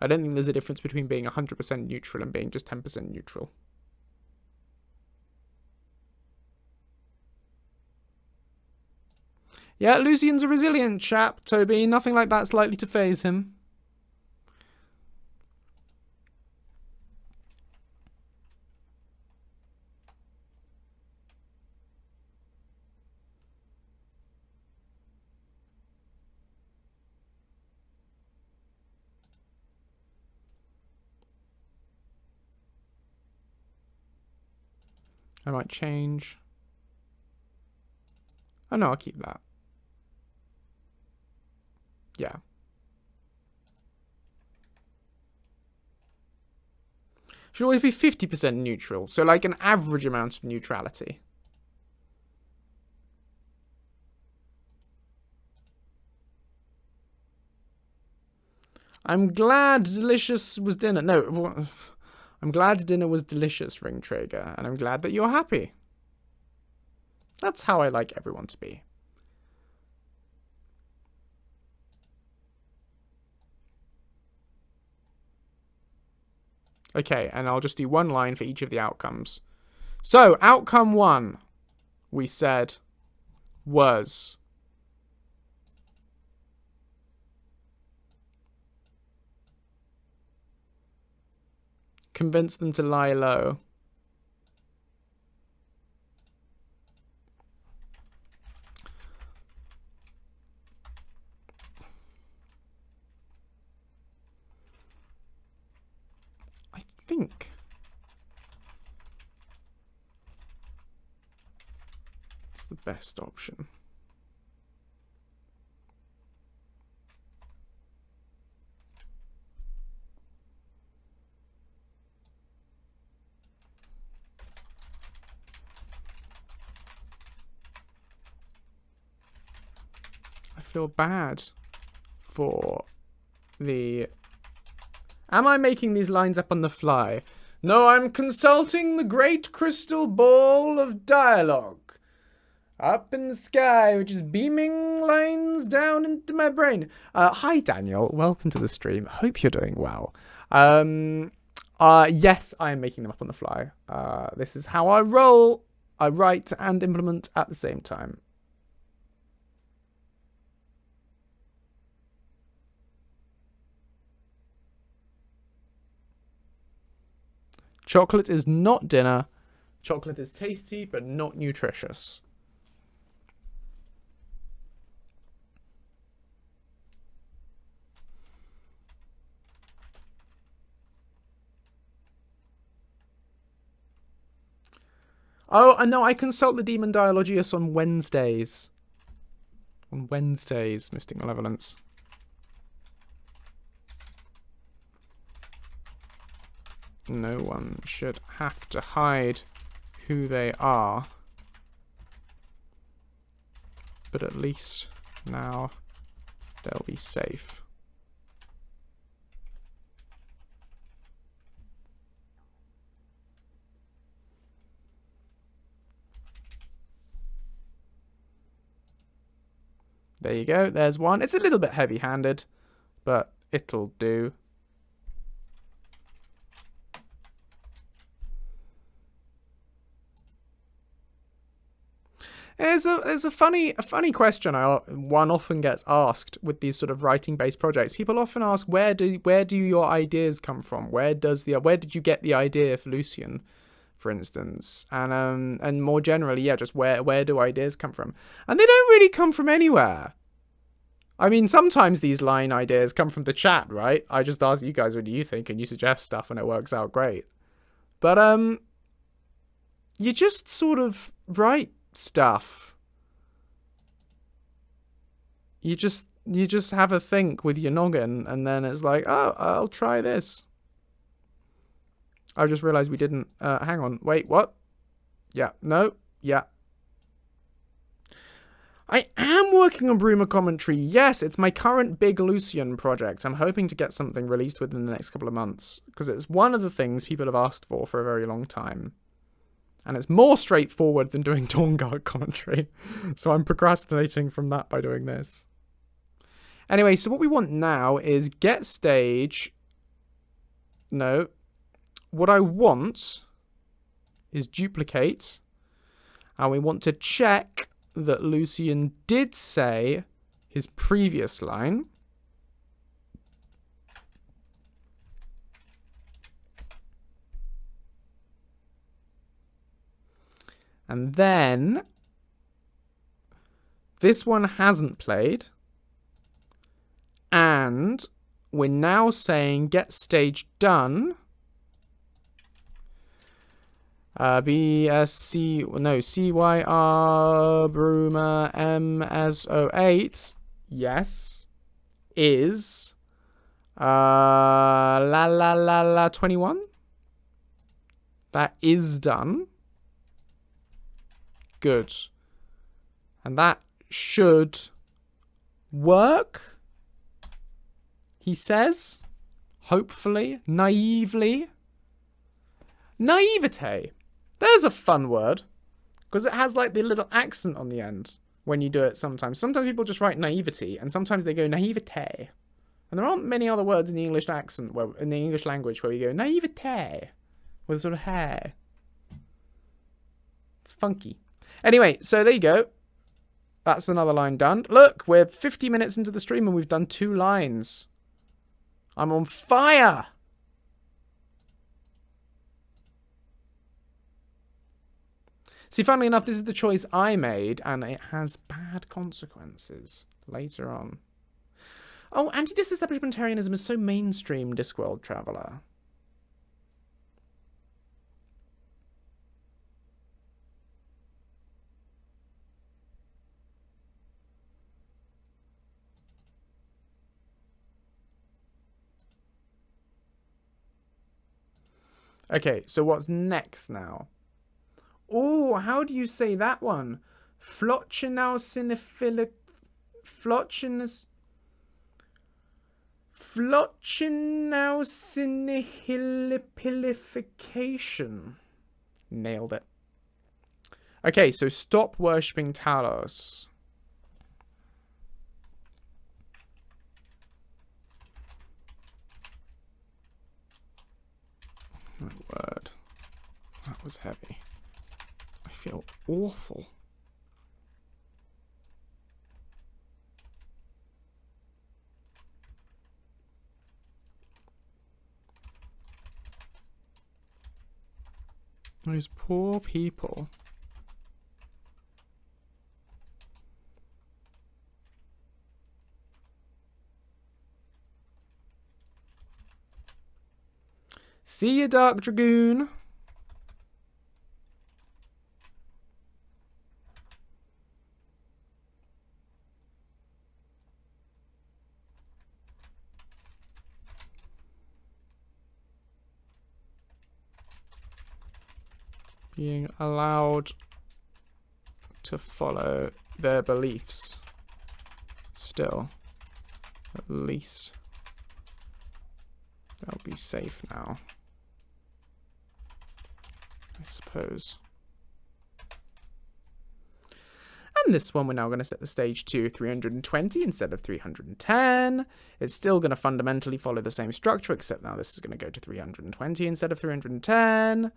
Speaker 1: I don't think there's a difference between being 100% neutral and being just 10% neutral. Yeah, Lucian's a resilient chap, Toby. Nothing like that's likely to faze him. I might change. Oh no, I'll keep that. Yeah. Should always be 50% neutral. So like an average amount of neutrality. I'm glad delicious was dinner. No, I'm glad dinner was delicious, Ring Traeger, and I'm glad that you're happy. That's how I like everyone to be. Okay, and I'll just do one line for each of the outcomes. So, outcome 1, we said, was... convince them to lie low. I think it's the best option. I feel bad for the... Am I making these lines up on the fly? No, I'm consulting the great crystal ball of dialogue up in the sky, which is beaming lines down into my brain. Hi, Daniel. Welcome to the stream. Hope you're doing well. Yes, I am making them up on the fly. This is how I roll. I write and implement at the same time. Chocolate is not dinner. Chocolate is tasty, but not nutritious. Oh, no, I consult the Demon Dialogius on Wednesdays. On Wednesdays, Mystic Malevolence. No one should have to hide who they are. But at least now they'll be safe. There you go, there's one. It's a little bit heavy-handed, but it'll do. There's a funny question one often gets asked with these sort of writing-based projects. People often ask, where do your ideas come from? Where did you get the idea for Lucien, for instance? And more generally, yeah, just where do ideas come from? And they don't really come from anywhere. I mean, sometimes these line ideas come from the chat, right? I just ask you guys, what do you think? And you suggest stuff and it works out great. But you just sort of write stuff. You just have a think with your noggin, and then it's like, oh, I'll try this. I just realized we didn't. Hang on. Wait, what? Yeah. No. Yeah. I am working on Bruma commentary. Yes, it's my current big Lucien project. I'm hoping to get something released within the next couple of months, because it's one of the things people have asked for a very long time. And it's more straightforward than doing Dawnguard commentary. So I'm procrastinating from that by doing this. Anyway, so what we want now is get stage. No. What I want is duplicate. And we want to check that Lucien did say his previous line. And then this one hasn't played. And we're now saying get stage done. CYR Bruma MSO8, yes, is la 21. That is done. Good. And that should work, he says. Hopefully. Naively. Naivete. There's a fun word. Because it has like the little accent on the end when you do it sometimes. Sometimes people just write naivety, and sometimes they go naivete. And there aren't many other words in the English accent, in the English language, where you go naivete with sort of hair. It's funky. Anyway, so there you go. That's another line done. Look, we're 50 minutes into the stream and we've done 2 lines. I'm on fire. See, funnily enough, this is the choice I made, and it has bad consequences later on. Oh, anti-disestablishmentarianism is so mainstream, Discworld Traveller. Okay, so what's next now? Oh, how do you say that one? Flotchinausinihilipilification. Nailed it. Okay, so stop worshipping Talos. My word. That was heavy. I feel awful. Those poor people. See you, Dark Dragoon. Being allowed to follow their beliefs. Still, at least they'll be safe now, I suppose. And this one, we're now going to set the stage to 320 instead of 310. It's still going to fundamentally follow the same structure, except now this is going to go to 320 instead of 310.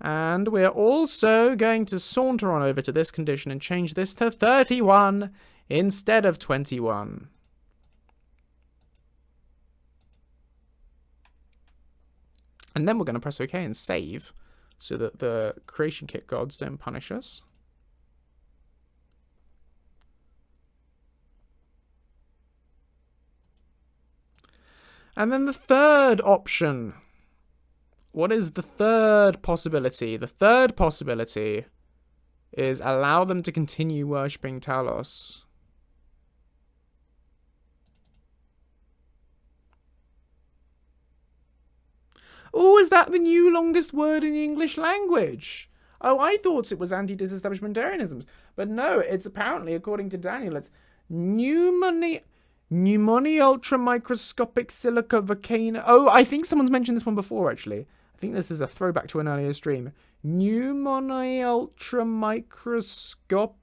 Speaker 1: And we're also going to saunter on over to this condition and change this to 31 instead of 21. And then we're going to press OK and save so that the creation kit gods don't punish us. And then the third option. What is the third possibility? The third possibility is allow them to continue worshipping Talos. Oh, is that the new longest word in the English language? Oh, I thought it was anti-disestablishmentarianism. But no, it's apparently, according to Daniel, it's pneumonia ultramicroscopic silica volcano. Oh, I think someone's mentioned this one before, actually. I think this is a throwback to an earlier stream. Pneumonia ultramicroscopic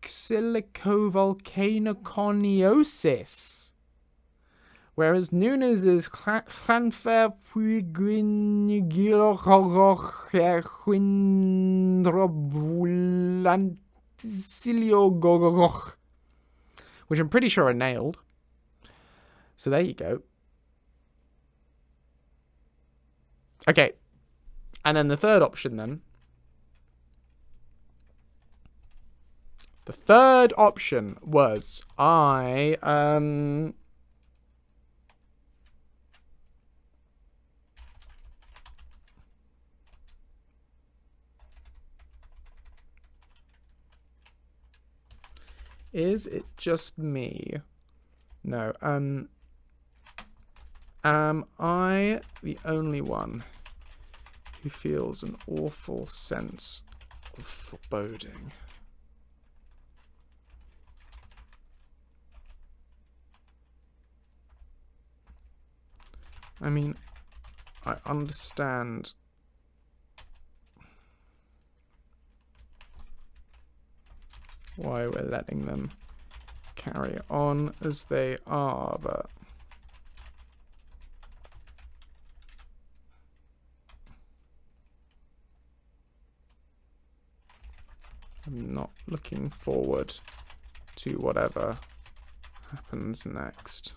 Speaker 1: silicovolcanoconiosis. Whereas Nunes is which I'm pretty sure I nailed. So there you go. Okay. And then the third option then. The third option was Is it just me? No. Am I the only one who feels an awful sense of foreboding? I mean, I understand why we're letting them carry on as they are, but I'm not looking forward to whatever happens next.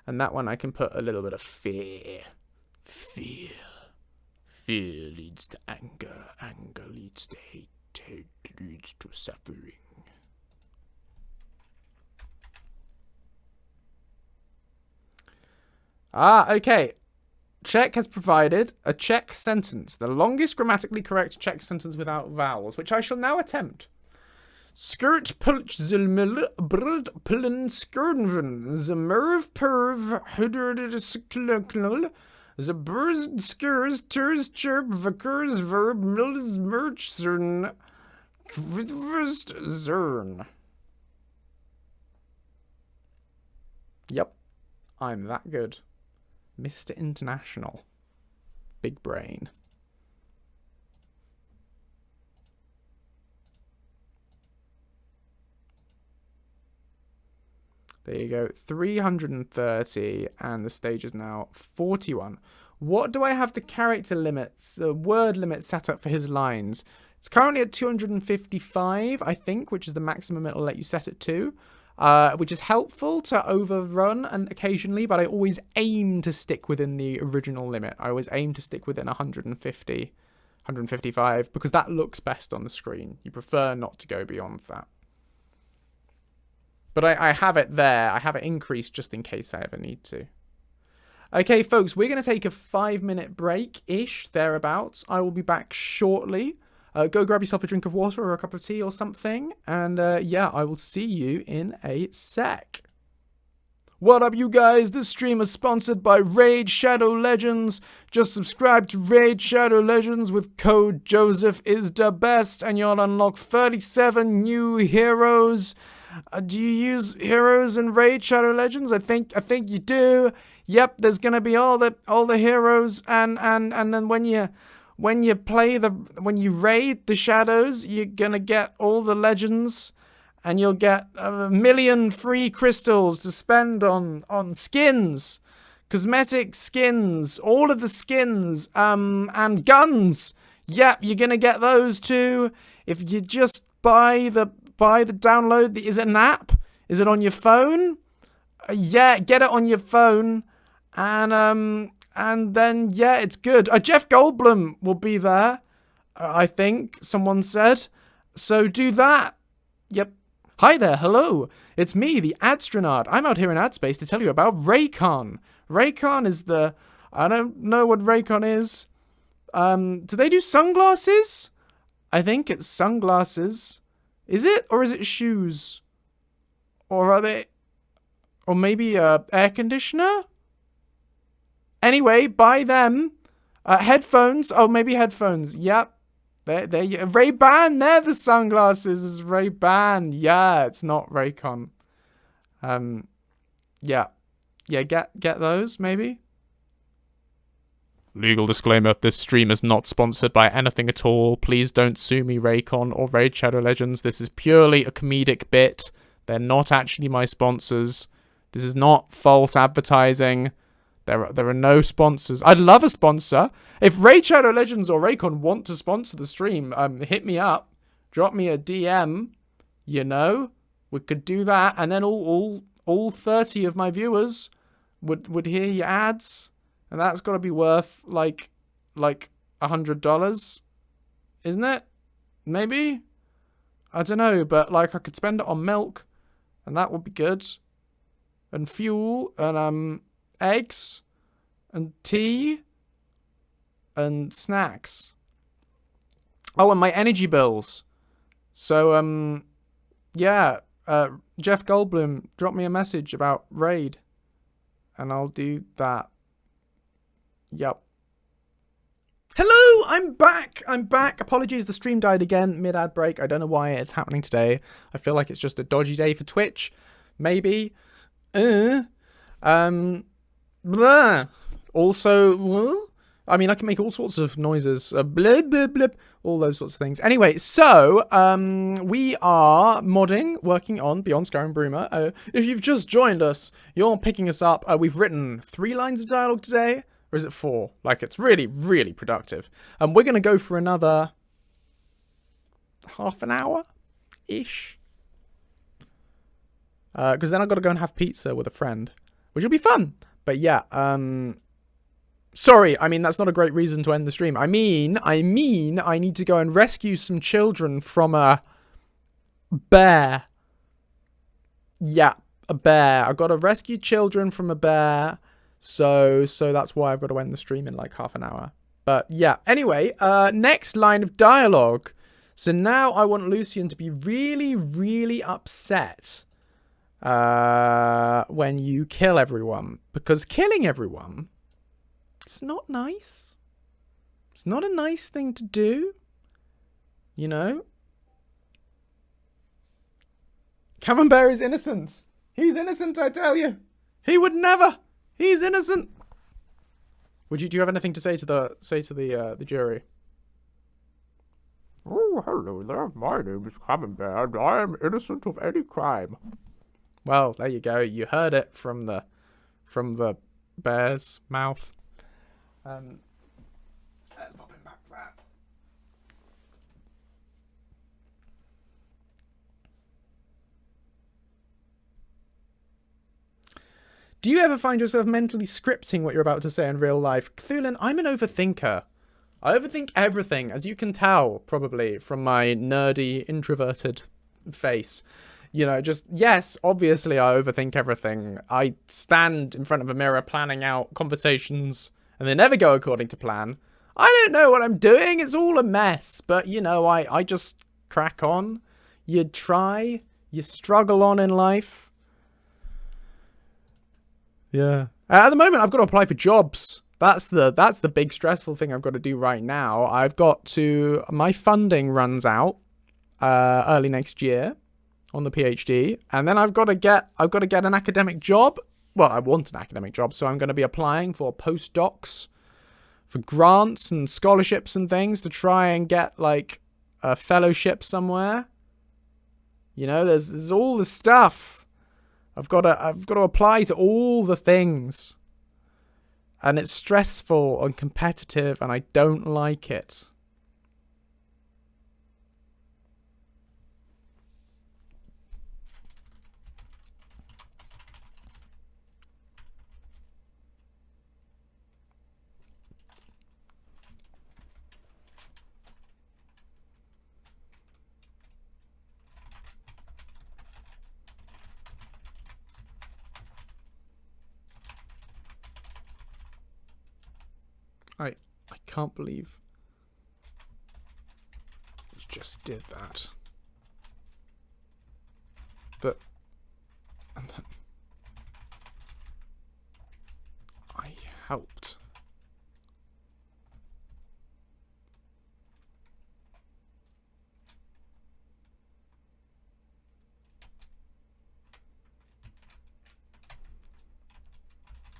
Speaker 1: And that one I can put a little bit of fear. Fear. Fear leads to anger. Anger leads to hate. Hate leads to suffering. Ah, okay. Czech has provided a Czech sentence. The longest grammatically correct Czech sentence without vowels, which I shall now attempt. Skirt pulch zilmil brud pullen skurnven zemerv perv huderdiskluknul the burz skurs turs chirp vikers verb mills merch zern kvidverst zern. Yep, I'm that good. Mr. International. Big brain. There you go, 330, and the stage is now 41. What do I have the character limits, the word limit set up for his lines? It's currently at 255, I think, which is the maximum it'll let you set it to, which is helpful to overrun and occasionally, but I always aim to stick within the original limit. I always aim to stick within 150, 155, because that looks best on the screen. You prefer not to go beyond that. But I have it there. I have it increased just in case I ever need to. Okay, folks, we're going to take a 5-minute break-ish, thereabouts. I will be back shortly. Go grab yourself a drink of water or a cup of tea or something. And yeah, I will see you in a sec. What up, you guys? This stream is sponsored by Raid Shadow Legends. Just subscribe to Raid Shadow Legends with code Joseph is the best, and you'll unlock 37 new heroes. Do you use heroes in Raid Shadow Legends? I think you do. Yep, there's gonna be all the heroes, and then when you raid the shadows, you're gonna get all the legends, and you'll get 1 million free crystals to spend on skins, cosmetic skins, all of the skins, and guns. Yep, you're gonna get those too if you just buy the download. Is it an app? Is it on your phone? Yeah, get it on your phone, and then yeah, it's good. Jeff Goldblum will be there, I think someone said. So do that. Yep. Hi there, hello. It's me, the Adstronaut. I'm out here in ad space to tell you about Raycon. Raycon is I don't know what Raycon is. Do they do sunglasses? I think it's sunglasses. Is it? Or is it shoes? Or are they... Or maybe air conditioner? Anyway, buy them. Headphones. Oh, maybe headphones. Yep. Ray-Ban. They're the sunglasses. It's Ray-Ban. Yeah, it's not Raycon. Yeah. Yeah, get those, maybe. Legal disclaimer, this stream is not sponsored by anything at all. Please don't sue me, Raycon or Raid Shadow Legends. This is purely a comedic bit. They're not actually my sponsors. This is not false advertising. There are no sponsors. I'd love a sponsor. If Raid Shadow Legends or Raycon want to sponsor the stream, hit me up. Drop me a DM. You know, we could do that, and then all 30 of my viewers would hear your ads. And that's got to be worth, like $100, isn't it? Maybe? I don't know, but, like, I could spend it on milk, and that would be good. And fuel, and, eggs, and tea and snacks. Oh, and my energy bills. So, yeah, Jeff Goldblum, drop me a message about Raid, and I'll do that. Yep. Hello, I'm back. Apologies, the stream died again mid-ad break. I don't know why it's happening today. I feel like it's just a dodgy day for Twitch. Maybe. Blah. Also, I mean, I can make all sorts of noises. Blip, blip, blip. All those sorts of things. Anyway, so, we are modding, working on Beyond Skyrim Bruma. If you've just joined us, you're picking us up. We've written 3 lines of dialogue today. Or is it 4? Like, it's really, really productive. And we're going to go for another half an hour-ish. Because then I've got to go and have pizza with a friend, which will be fun. But yeah, sorry, I mean, that's not a great reason to end the stream. I mean, I need to go and rescue some children from a bear. Yeah, a bear. I've got to rescue children from a bear. So that's why I've got to end the stream in like half an hour. But yeah, anyway, next line of dialogue. So now I want Lucien to be really, really upset when you kill everyone. Because killing everyone, it's not nice. It's not a nice thing to do. You know? Camembert is innocent. He's innocent, I tell you. He would never. He's innocent. Do you have anything to say to the jury? Oh, hello there. My name is Camembert, and I am innocent of any crime. Well, there you go. You heard it from the bear's mouth. Let's pop him back there. Do you ever find yourself mentally scripting what you're about to say in real life? Cthulhan, I'm an overthinker. I overthink everything, as you can tell, probably, from my nerdy, introverted face. You know, just, yes, obviously I overthink everything. I stand in front of a mirror planning out conversations, and they never go according to plan. I don't know what I'm doing, it's all a mess. But, you know, I just crack on. You try, you struggle on in life. Yeah. At the moment, I've got to apply for jobs. That's the big stressful thing I've got to do right now. My funding runs out early next year on the PhD, and then I've got to get an academic job. Well, I want an academic job, so I'm going to be applying for postdocs, for grants and scholarships and things to try and get like a fellowship somewhere. You know, there's all the stuff. I've got to apply to all the things. And it's stressful and competitive, and I don't like it. I can't believe you just did that. And then I helped.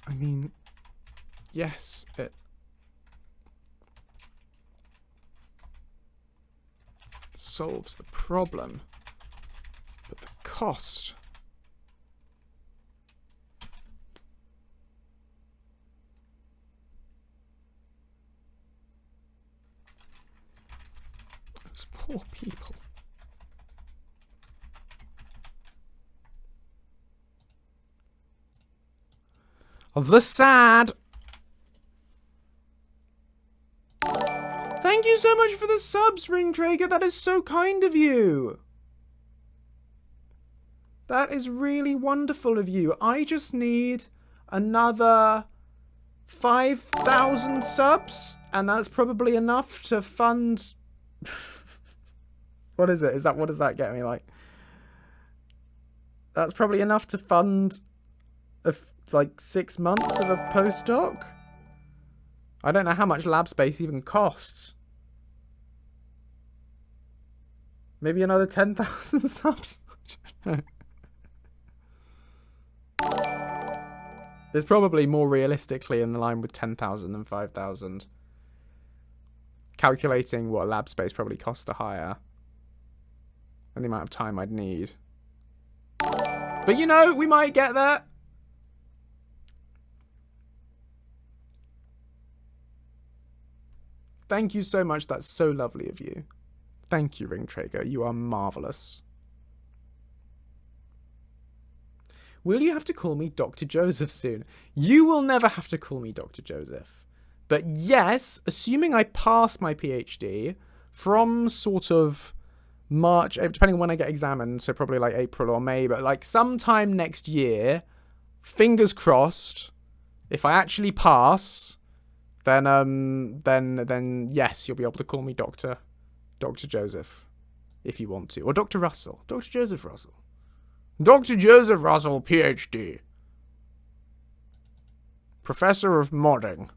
Speaker 1: I mean, yes, it solves the problem, but the cost. Those poor people. Of the sad. Thank you so much for the subs, Ring Traeger. That is so kind of you. That is really wonderful of you. I just need another 5,000 subs, and that's probably enough to fund... What is it? What does that get me, like? That's probably enough to fund like 6 months of a postdoc. I don't know how much lab space even costs. Maybe another 10,000 subs? It's probably more realistically in line with 10,000 than 5,000. Calculating what lab space probably costs to hire. And the amount of time I'd need. But you know, we might get there. Thank you so much. That's so lovely of you. Thank you, Ring Traeger. You are marvellous. Will you have to call me Dr. Joseph soon? You will never have to call me Dr. Joseph. But yes, assuming I pass my PhD from sort of March, depending on when I get examined, so probably like April or May, but like sometime next year, fingers crossed, if I actually pass, then yes, you'll be able to call me Dr. Joseph, if you want to. Or Dr. Russell. Dr. Joseph Russell. Dr. Joseph Russell, PhD. Professor of Modding.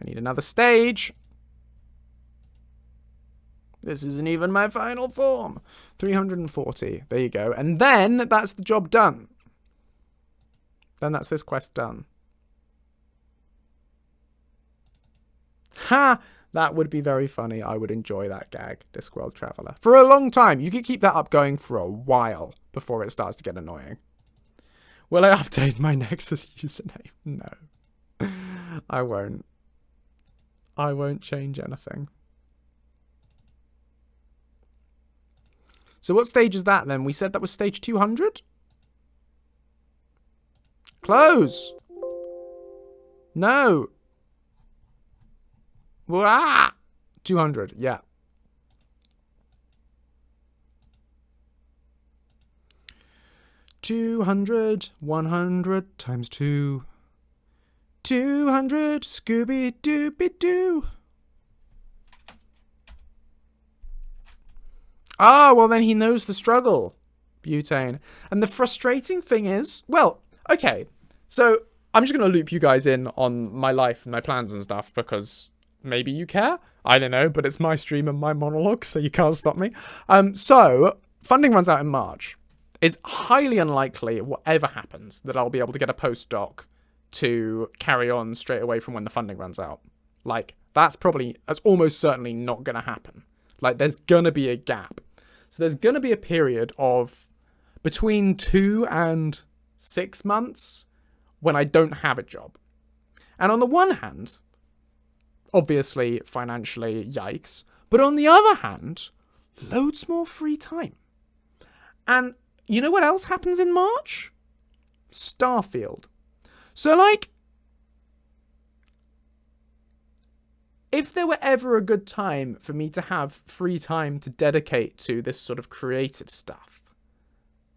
Speaker 1: I need another stage. This isn't even my final form. 340. There you go. And then that's the job done. Then that's this quest done. Ha! That would be very funny. I would enjoy that gag, Discworld Traveller. For a long time. You could keep that up going for a while before it starts to get annoying. Will I update my Nexus username? No. I won't. I won't change anything. So what stage is that then? We said that was stage 200? Close! No! Wah! 200, yeah. $200, 100 times 2. 200, Scooby-Dooby-Doo. Ah, well then he knows the struggle. Butane. And the frustrating thing is, well, okay. So I'm just going to loop you guys in on my life and my plans and stuff because maybe you care. I don't know, but it's my stream and my monologue, so you can't stop me. So funding runs out in March. It's highly unlikely, whatever happens, that I'll be able to get a postdoc to carry on straight away from when the funding runs out. Like, that's almost certainly not going to happen. Like, there's going to be a gap. So there's going to be a period of between 2 and 6 months when I don't have a job. And on the one hand, obviously, financially, yikes. But on the other hand, loads more free time. And you know what else happens in March? Starfield. So, like, if there were ever a good time for me to have free time to dedicate to this sort of creative stuff,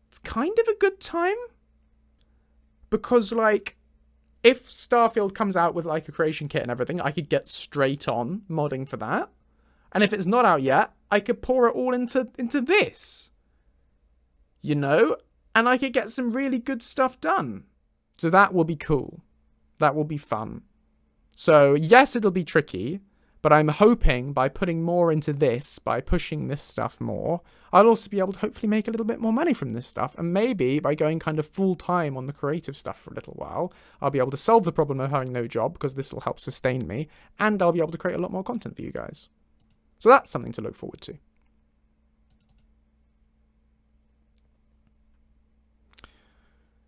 Speaker 1: it's kind of a good time. Because, like, if Starfield comes out with, like, a creation kit and everything, I could get straight on modding for that. And if it's not out yet, I could pour it all into this. You know? And I could get some really good stuff done. So that will be cool. That will be fun. So, yes, it'll be tricky, but I'm hoping by putting more into this, by pushing this stuff more, I'll also be able to hopefully make a little bit more money from this stuff. And maybe by going kind of full-time on the creative stuff for a little while, I'll be able to solve the problem of having no job, because this will help sustain me, and I'll be able to create a lot more content for you guys. So that's something to look forward to.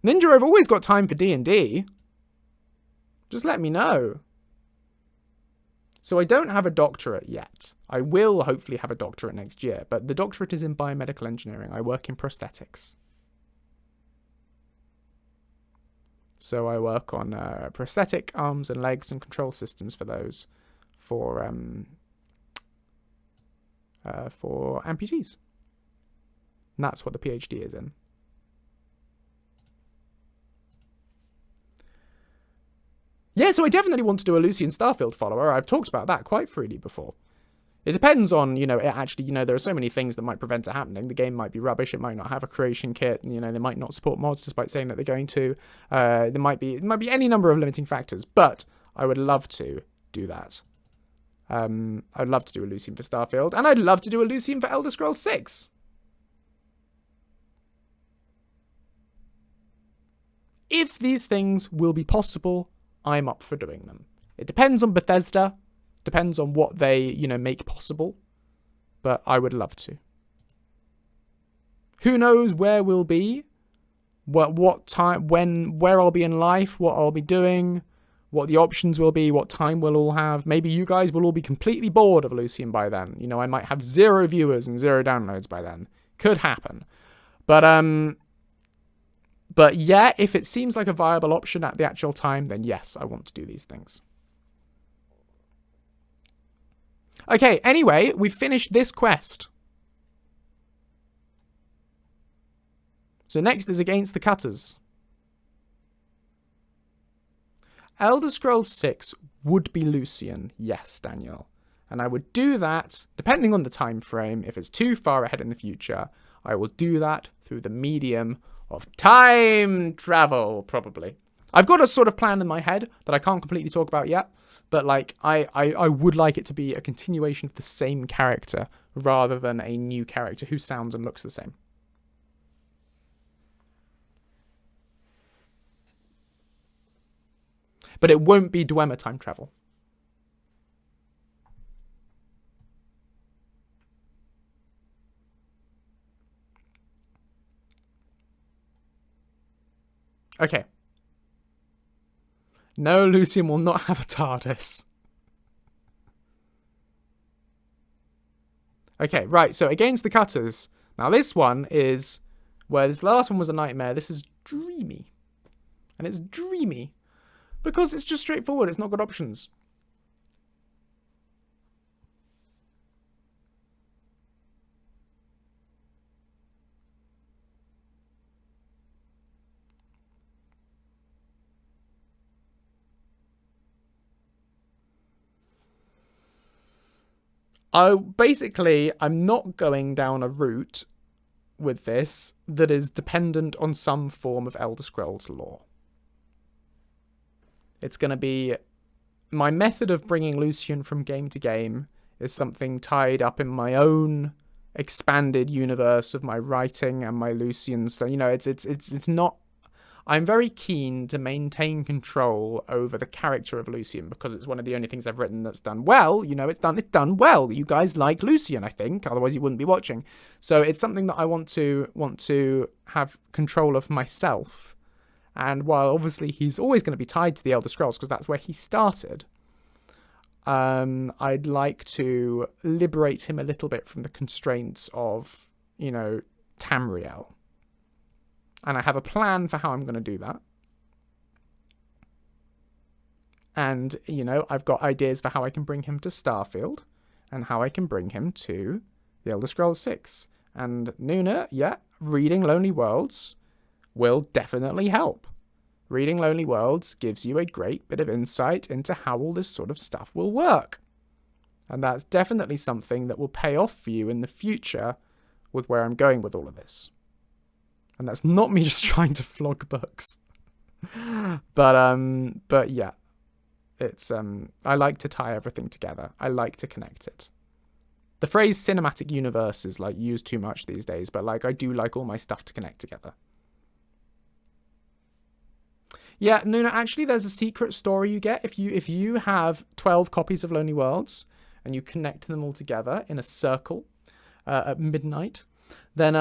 Speaker 1: Ninja, I've always got time for D&D. Just let me know. So I don't have a doctorate yet. I will hopefully have a doctorate next year, but the doctorate is in biomedical engineering. I work in prosthetics. So I work on prosthetic arms and legs and control systems for those for amputees. And that's what the PhD is in. Yeah, so I definitely want to do a Lucien Starfield follower. I've talked about that quite freely before. It depends on, you know, it actually, you know, there are so many things that might prevent it happening. The game might be rubbish. It might not have a creation kit. You know, they might not support mods despite saying that they're going to. There might be any number of limiting factors, but I would love to do that. I'd love to do a Lucien for Starfield, and I'd love to do a Lucien for Elder Scrolls 6. If these things will be possible, I'm up for doing them. It depends on Bethesda. Depends on what they, you know, make possible. But I would love to. Who knows where we'll be? What time, where I'll be in life, what I'll be doing, what the options will be, what time we'll all have. Maybe you guys will all be completely bored of Lucien by then. You know, I might have 0 viewers and 0 downloads by then. Could happen. But yeah, if it seems like a viable option at the actual time, then yes, I want to do these things. Okay, anyway, we've finished this quest. So next is Against the Cutters. Elder Scrolls 6 would be Lucien, yes, Daniel. And I would do that, depending on the time frame, if it's too far ahead in the future, I will do that through the medium of time travel, probably. I've got a sort of plan in my head that I can't completely talk about yet, but like I would like it to be a continuation of the same character rather than a new character who sounds and looks the same. But it won't be Dwemer time travel. Okay. No, Lucien will not have a TARDIS. Okay, right, so Against the Cutters. Now this one is, where this last one was a nightmare, this is dreamy. And it's dreamy because it's just straightforward, it's not got options. I'm not going down a route with this that is dependent on some form of Elder Scrolls lore. It's going to be... My method of bringing Lucien from game to game is something tied up in my own expanded universe of my writing and my Lucien stuff. You know, it's not... I'm very keen to maintain control over the character of Lucien because it's one of the only things I've written that's done well. You know, it's done well. You guys like Lucien, I think. Otherwise, you wouldn't be watching. So it's something that I want to have control of myself. And while obviously he's always going to be tied to the Elder Scrolls because that's where he started, I'd like to liberate him a little bit from the constraints of, you know, Tamriel. And I have a plan for how I'm going to do that. And, you know, I've got ideas for how I can bring him to Starfield and how I can bring him to the Elder Scrolls 6. And Nuna, yeah, reading Lonely Worlds will definitely help. Reading Lonely Worlds gives you a great bit of insight into how all this sort of stuff will work. And that's definitely something that will pay off for you in the future with where I'm going with all of this. And that's not me just trying to flog books. But yeah. It's I like to tie everything together. I like to connect it. The phrase cinematic universe is like used too much these days, but like I do like all my stuff to connect together. Yeah, Nuna, actually there's a secret story you get if you have 12 copies of Lonely Worlds and you connect them all together in a circle at midnight. Then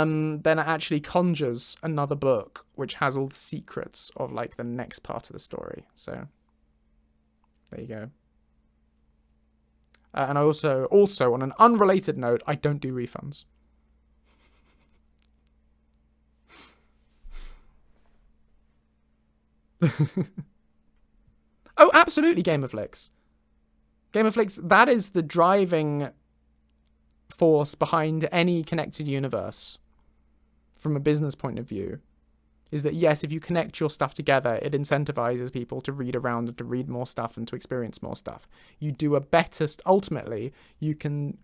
Speaker 1: it actually conjures another book which has all the secrets of like the next part of the story. So there you go. And I also on an unrelated note, I don't do refunds. Oh, absolutely, Gamerflix. Gamerflix, that is the driving force behind any connected universe. from a business point of view is that, yes, if you connect your stuff together, it incentivizes people to read around and to read more stuff and to experience more stuff. You do a better... Ultimately, you can...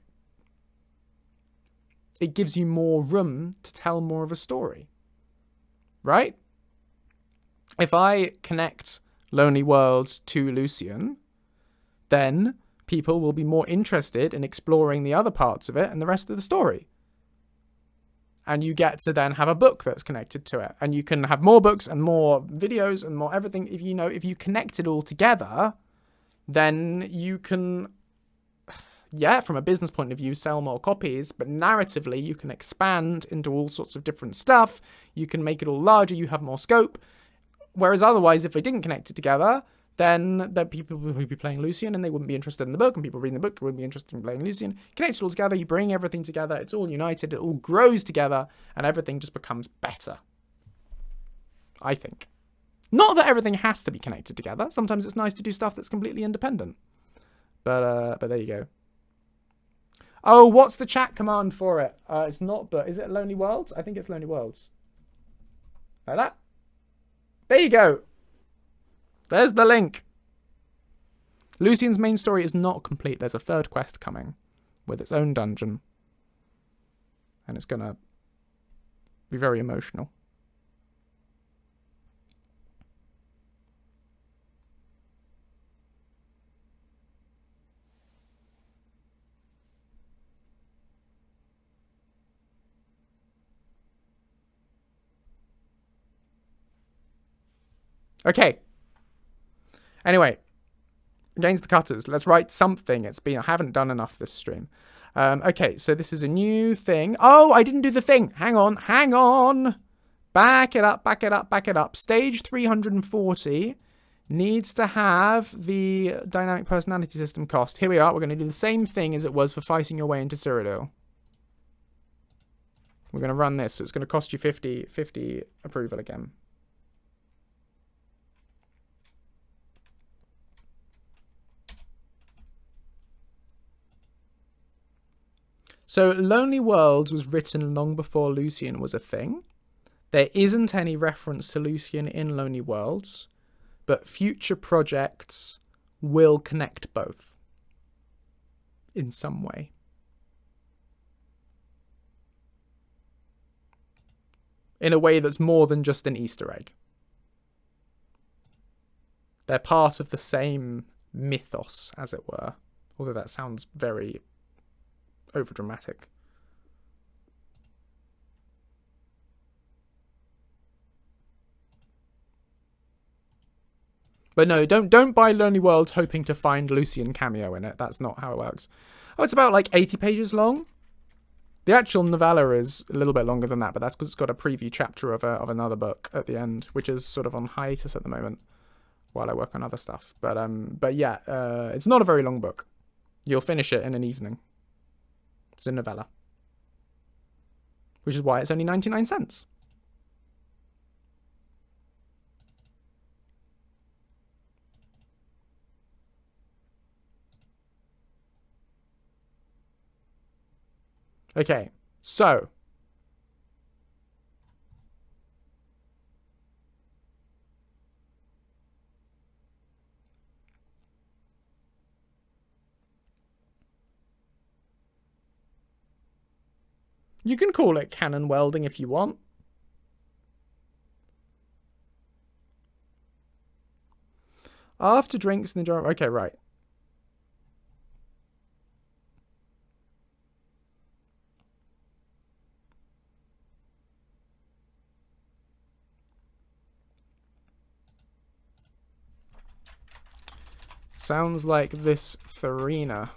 Speaker 1: It gives you more room to tell more of a story. Right? If I connect Lonely Worlds to Lucien, then people will be more interested in exploring the other parts of it and the rest of the story. And you get to then have a book that's connected to it. And you can have more books and more videos and more everything. If you connect it all together, then you can, from a business point of view, sell more copies. But narratively, you can expand into all sorts of different stuff. You can make it all larger. You have more scope. Whereas otherwise, if they didn't connect it together, then people would be playing Lucien and they wouldn't be interested in the book, and people reading the book wouldn't be interested in playing Lucien. Connect it all together, you bring everything together, it's all united, it all grows together, and everything just becomes better. I think. Not that everything has to be connected together. Sometimes it's nice to do stuff that's completely independent. But there you go. Oh, what's the chat command for it? It's not, but is it Lonely Worlds? I think it's Lonely Worlds. Like that. There you go. There's the link. Lucien's main story is not complete. There's a third quest coming with its own dungeon. And it's going to be very emotional. Okay. Anyway, against the cutters, let's write something. I haven't done enough this stream. Okay, so this is a new thing. Oh, I didn't do the thing. Hang on. Back it up. Stage 340 needs to have the dynamic personality system cost. Here we are. We're going to do the same thing as it was for fighting your way into Cyrodiil. We're going to run this. So it's going to cost you 50 approval again. So Lonely Worlds was written long before Lucien was a thing. There isn't any reference to Lucien in Lonely Worlds, but future projects will connect both in some way. In a way that's more than just an Easter egg. They're part of the same mythos, as it were. Although that sounds very overdramatic. But no, don't buy Lonely World hoping to find Lucien cameo in it. That's not how it works. Oh, it's about like 80 pages long. The actual novella is a little bit longer than that, but that's because it's got a preview chapter of another book at the end, which is sort of on hiatus at the moment while I work on other stuff. But yeah, it's not a very long book. You'll finish it in an evening. It's a novella. Which is why it's only 99 cents. Okay, so. You can call it cannon welding if you want. After drinks in the jar. Okay, right. Sounds like this Farina.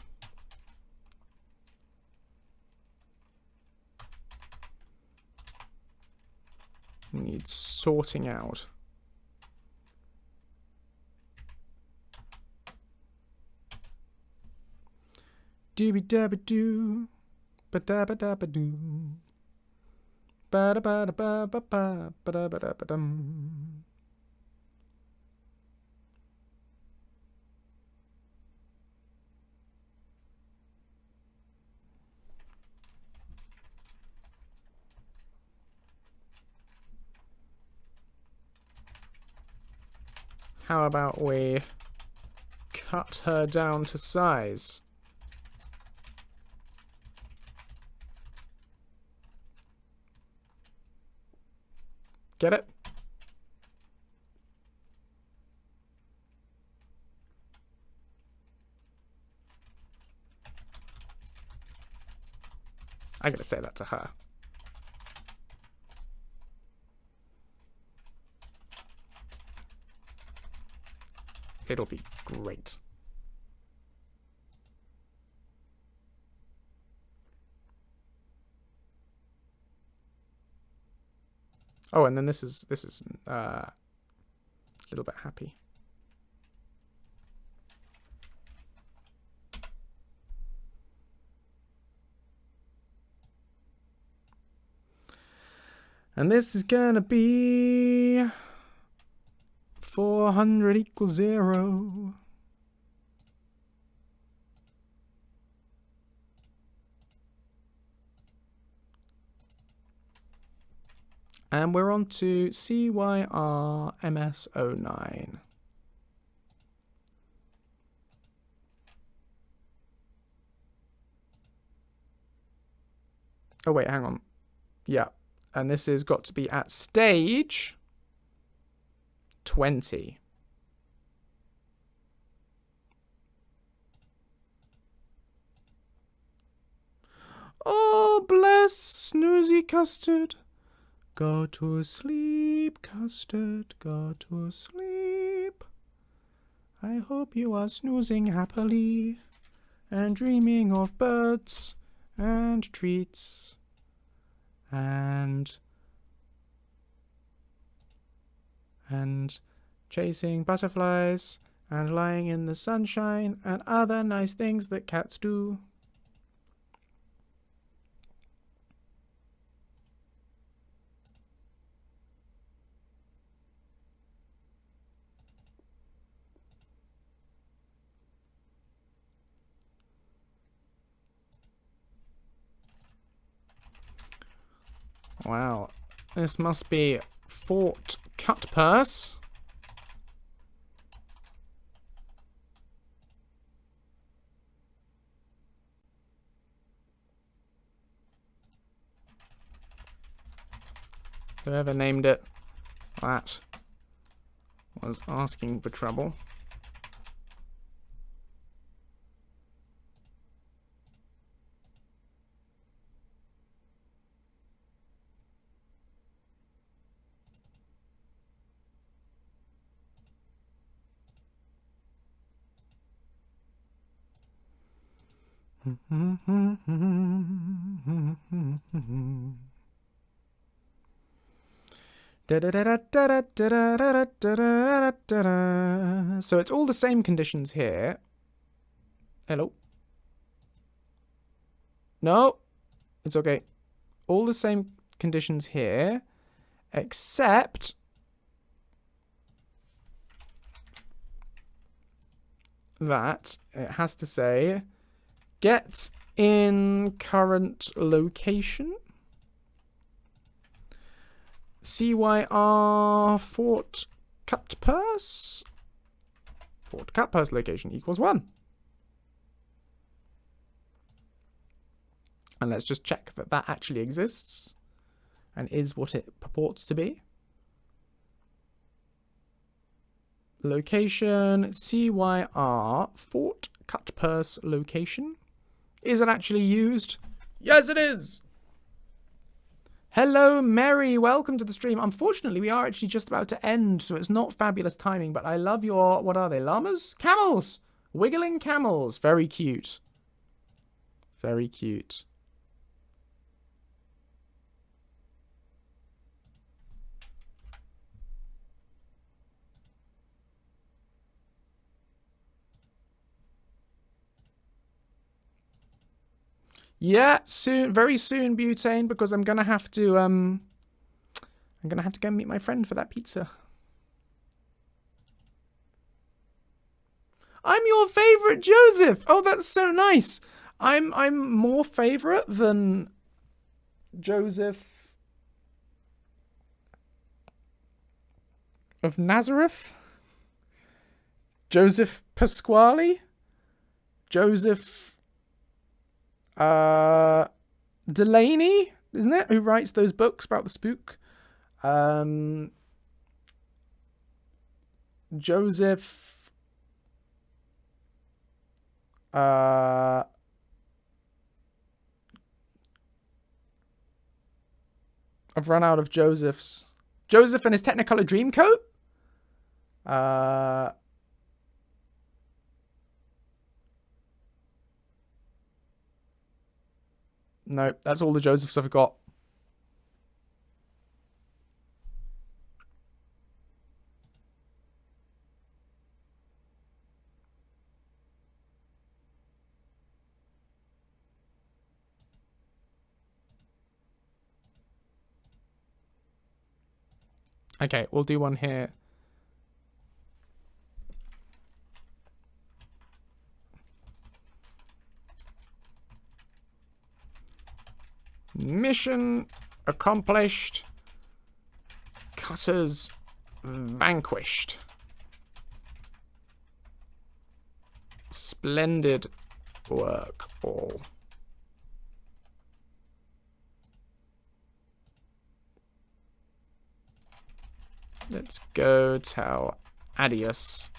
Speaker 1: Needs sorting out. Dooby dabba doo, ba da ba da ba doo, ba da ba da ba ba ba ba da ba da ba dum. How about we cut her down to size? Get it? I gotta say that to her. It'll be great. Oh, and then this is a little bit happy. And this is gonna be 400 equals 0. And we're on to CYRMS09. Oh wait, hang on. Yeah. And this has got to be at stage 20. Oh, bless Snoozy Custard. Go to sleep, Custard, go to sleep. I hope you are snoozing happily and dreaming of birds and treats and chasing butterflies and lying in the sunshine and other nice things that cats do. Wow, this must be Fort Cutpurse. Whoever named it that was asking for trouble. So it's all the same conditions here. Hello. No, it's okay. All the same conditions here, except that it has to say get in current location. CYR Fort Cutpurse. Fort Cutpurse location equals 1. And let's just check that that actually exists and is what it purports to be. Location CYR Fort Cutpurse location. Is it actually used? Yes, it is! Hello, Mary. Welcome to the stream. Unfortunately, we are actually just about to end, so it's not fabulous timing, but I love your... What are they? Llamas? Camels! Wiggling camels. Very cute. Very cute. Yeah, soon, very soon, Butane, because I'm gonna have to go and meet my friend for that pizza. I'm your favorite, Joseph. Oh, that's so nice. I'm more favorite than Joseph of Nazareth. Joseph Pasquale? Joseph Delaney, isn't it? Who writes those books about the spook? Joseph I've run out of Josephs. Joseph and his Technicolor Dreamcoat? No, that's all the Josephs I've got. Okay, we'll do one here. Mission accomplished. Cutters vanquished. Splendid work, all. Let's go tell Adius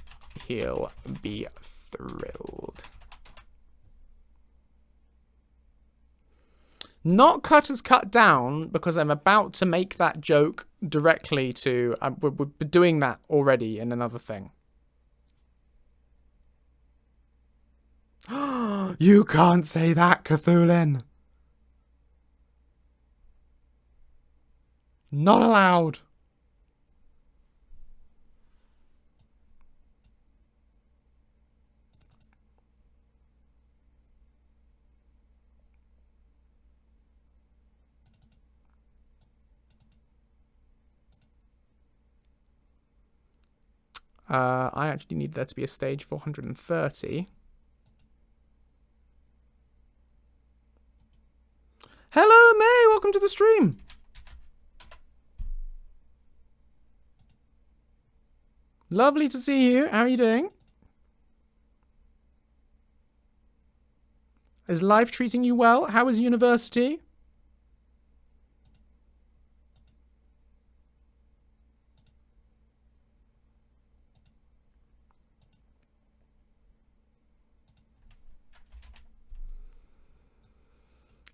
Speaker 1: he'll be thrilled. Not Cutters cut down, because I'm about to make that joke directly to... we're doing that already in another thing. You can't say that, Cthulhu. Not allowed. I actually need there to be a stage 430. Hello, May! Welcome to the stream! Lovely to see you. How are you doing? Is life treating you well? How is university?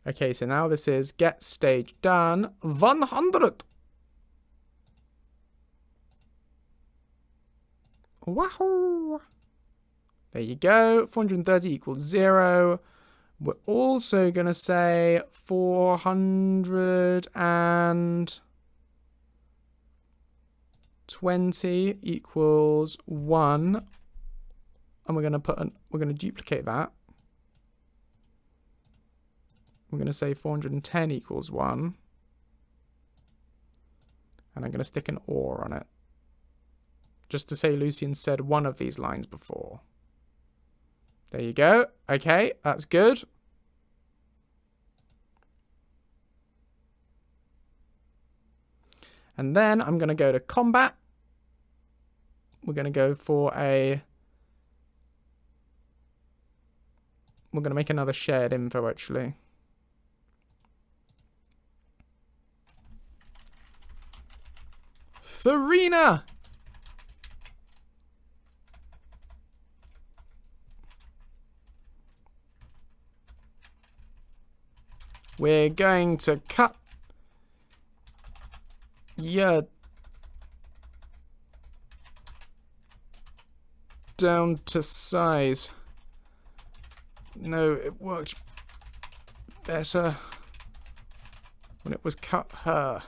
Speaker 1: Okay, so now this is get stage done 100. Wahoo! There you go. 430 equals 0. We're also going to say 420 equals 1. And we're going to duplicate that. I'm going to say 410 equals 1. And I'm going to stick an or on it. Just to say Lucien said one of these lines before. There you go. Okay, that's good. And then I'm going to go to combat. We're going to go for a... We're going to make another shared info, actually. Farina! We're going to cut your down to size. No, it worked better when it was cut her.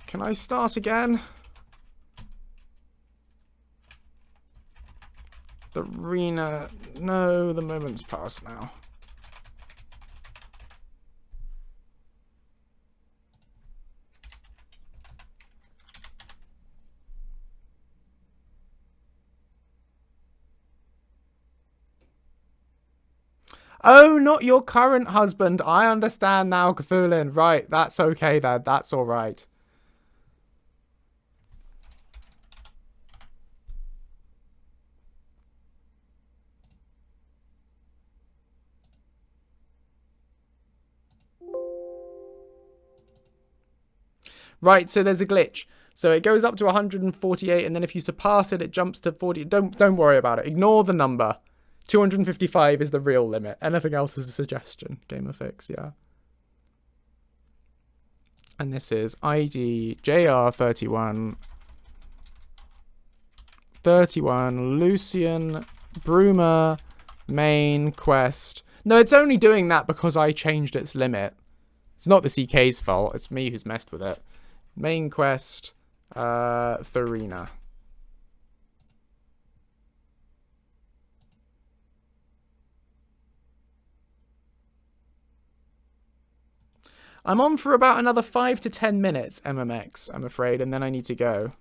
Speaker 1: Can I start again? The arena. No, the moment's passed now. Oh, not your current husband. I understand now, Cthulhu. Right, that's okay then. That's all right. Right, so there's a glitch. So it goes up to 148, and then if you surpass it, it jumps to 40. Don't worry about it. Ignore the number. 255 is the real limit. Anything else is a suggestion. GamerFix, yeah. And this is ID JR31. 31 Lucien Bruma main quest. No, it's only doing that because I changed its limit. It's not the CK's fault. It's me who's messed with it. Main quest, Thurina. I'm on for about another 5 to 10 minutes, MMX, I'm afraid, and then I need to go.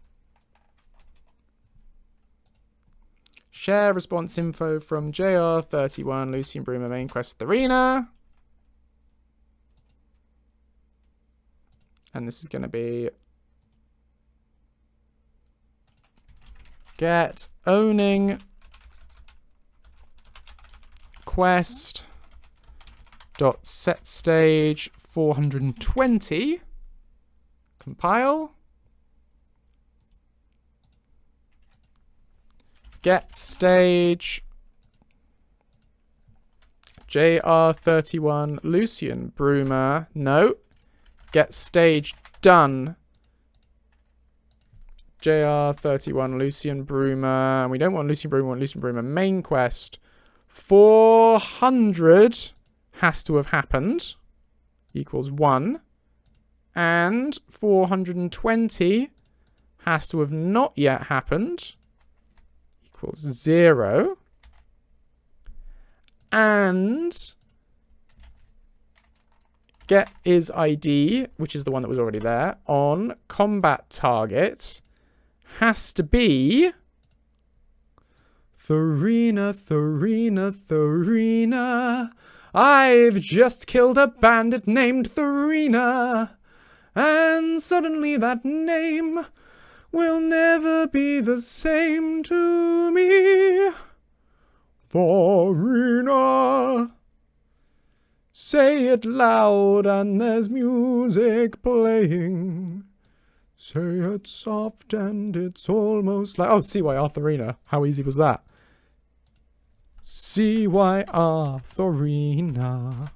Speaker 1: Share response info from JR31, Lucien Bruma, main quest, Thurina. And this is going to be get owning quest dot set stage 420. Compile. Get stage JR31 Lucien Bruma. No. Get stage done. JR31 Lucien Bruma. And we don't want Lucien Bruma, we want Lucien Bruma main quest. 400 has to have happened. Equals 1. And 420 has to have not yet happened. Equals 0. And get is ID, which is the one that was already there, on combat target has to be Thurina, Thurina, Thurina. I've just killed a bandit named Thurina, and suddenly that name will never be the same to me. Thurina. Say it loud and there's music playing. Say it soft and it's almost like... Oh, CYR Thurina. How easy was that? CYR Thurina.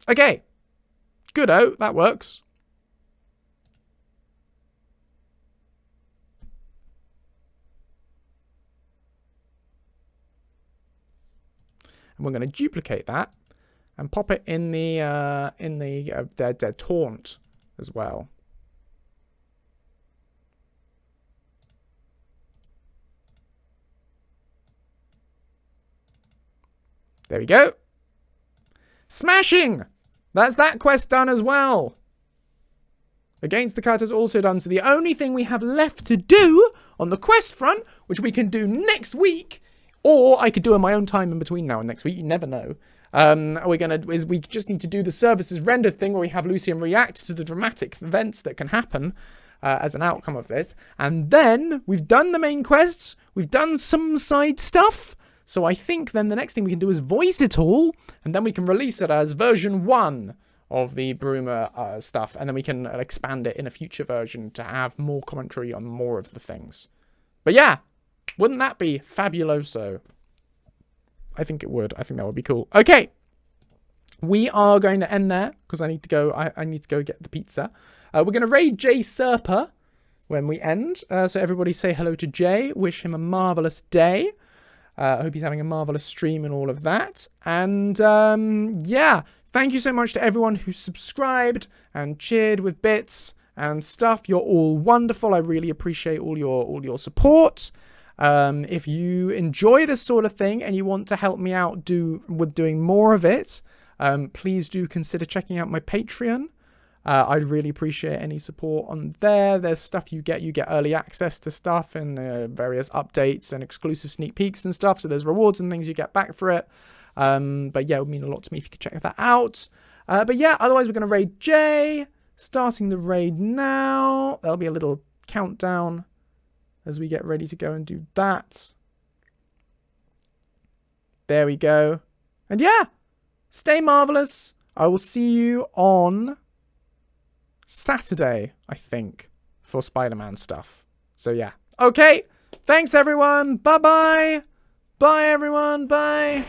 Speaker 1: Okay. Good-o. That works. And we're going to duplicate that and pop it in the their taunt as well. There we go. Smashing! That's that quest done as well. Against the Cutters also done. So the only thing we have left to do on the quest front, which we can do next week, or I could do in my own time in between now and next week. You never know. We just need to do the services render thing where we have Lucien react to the dramatic events that can happen as an outcome of this. And then we've done the main quests. We've done some side stuff. So I think then the next thing we can do is voice it all. And then we can release it as version 1 of the Bruma stuff. And then we can expand it in a future version to have more commentary on more of the things. But yeah. Wouldn't that be fabuloso? I think it would. I think that would be cool. Okay. We are going to end there because I need to go. I need to go get the pizza. We're going to raid Jay Serpa when we end. So everybody say hello to Jay. Wish him a marvelous day. I hope he's having a marvelous stream and all of that. And yeah, thank you so much to everyone who subscribed and cheered with bits and stuff. You're all wonderful. I really appreciate all your support. If you enjoy this sort of thing and you want to help me out with doing more of it, please do consider checking out my Patreon. I'd really appreciate any support on there. There's stuff you get early access to stuff and various updates and exclusive sneak peeks and stuff. So there's rewards and things you get back for it. But yeah, it would mean a lot to me if you could check that out. But yeah, otherwise we're going to raid Jay. Starting the raid now. There'll be a little countdown as we get ready to go and do that. There we go. And yeah, stay marvelous. I will see you on Saturday, I think, for Spider-Man stuff. So yeah. Okay. Thanks, everyone. Bye-bye. Bye, everyone. Bye.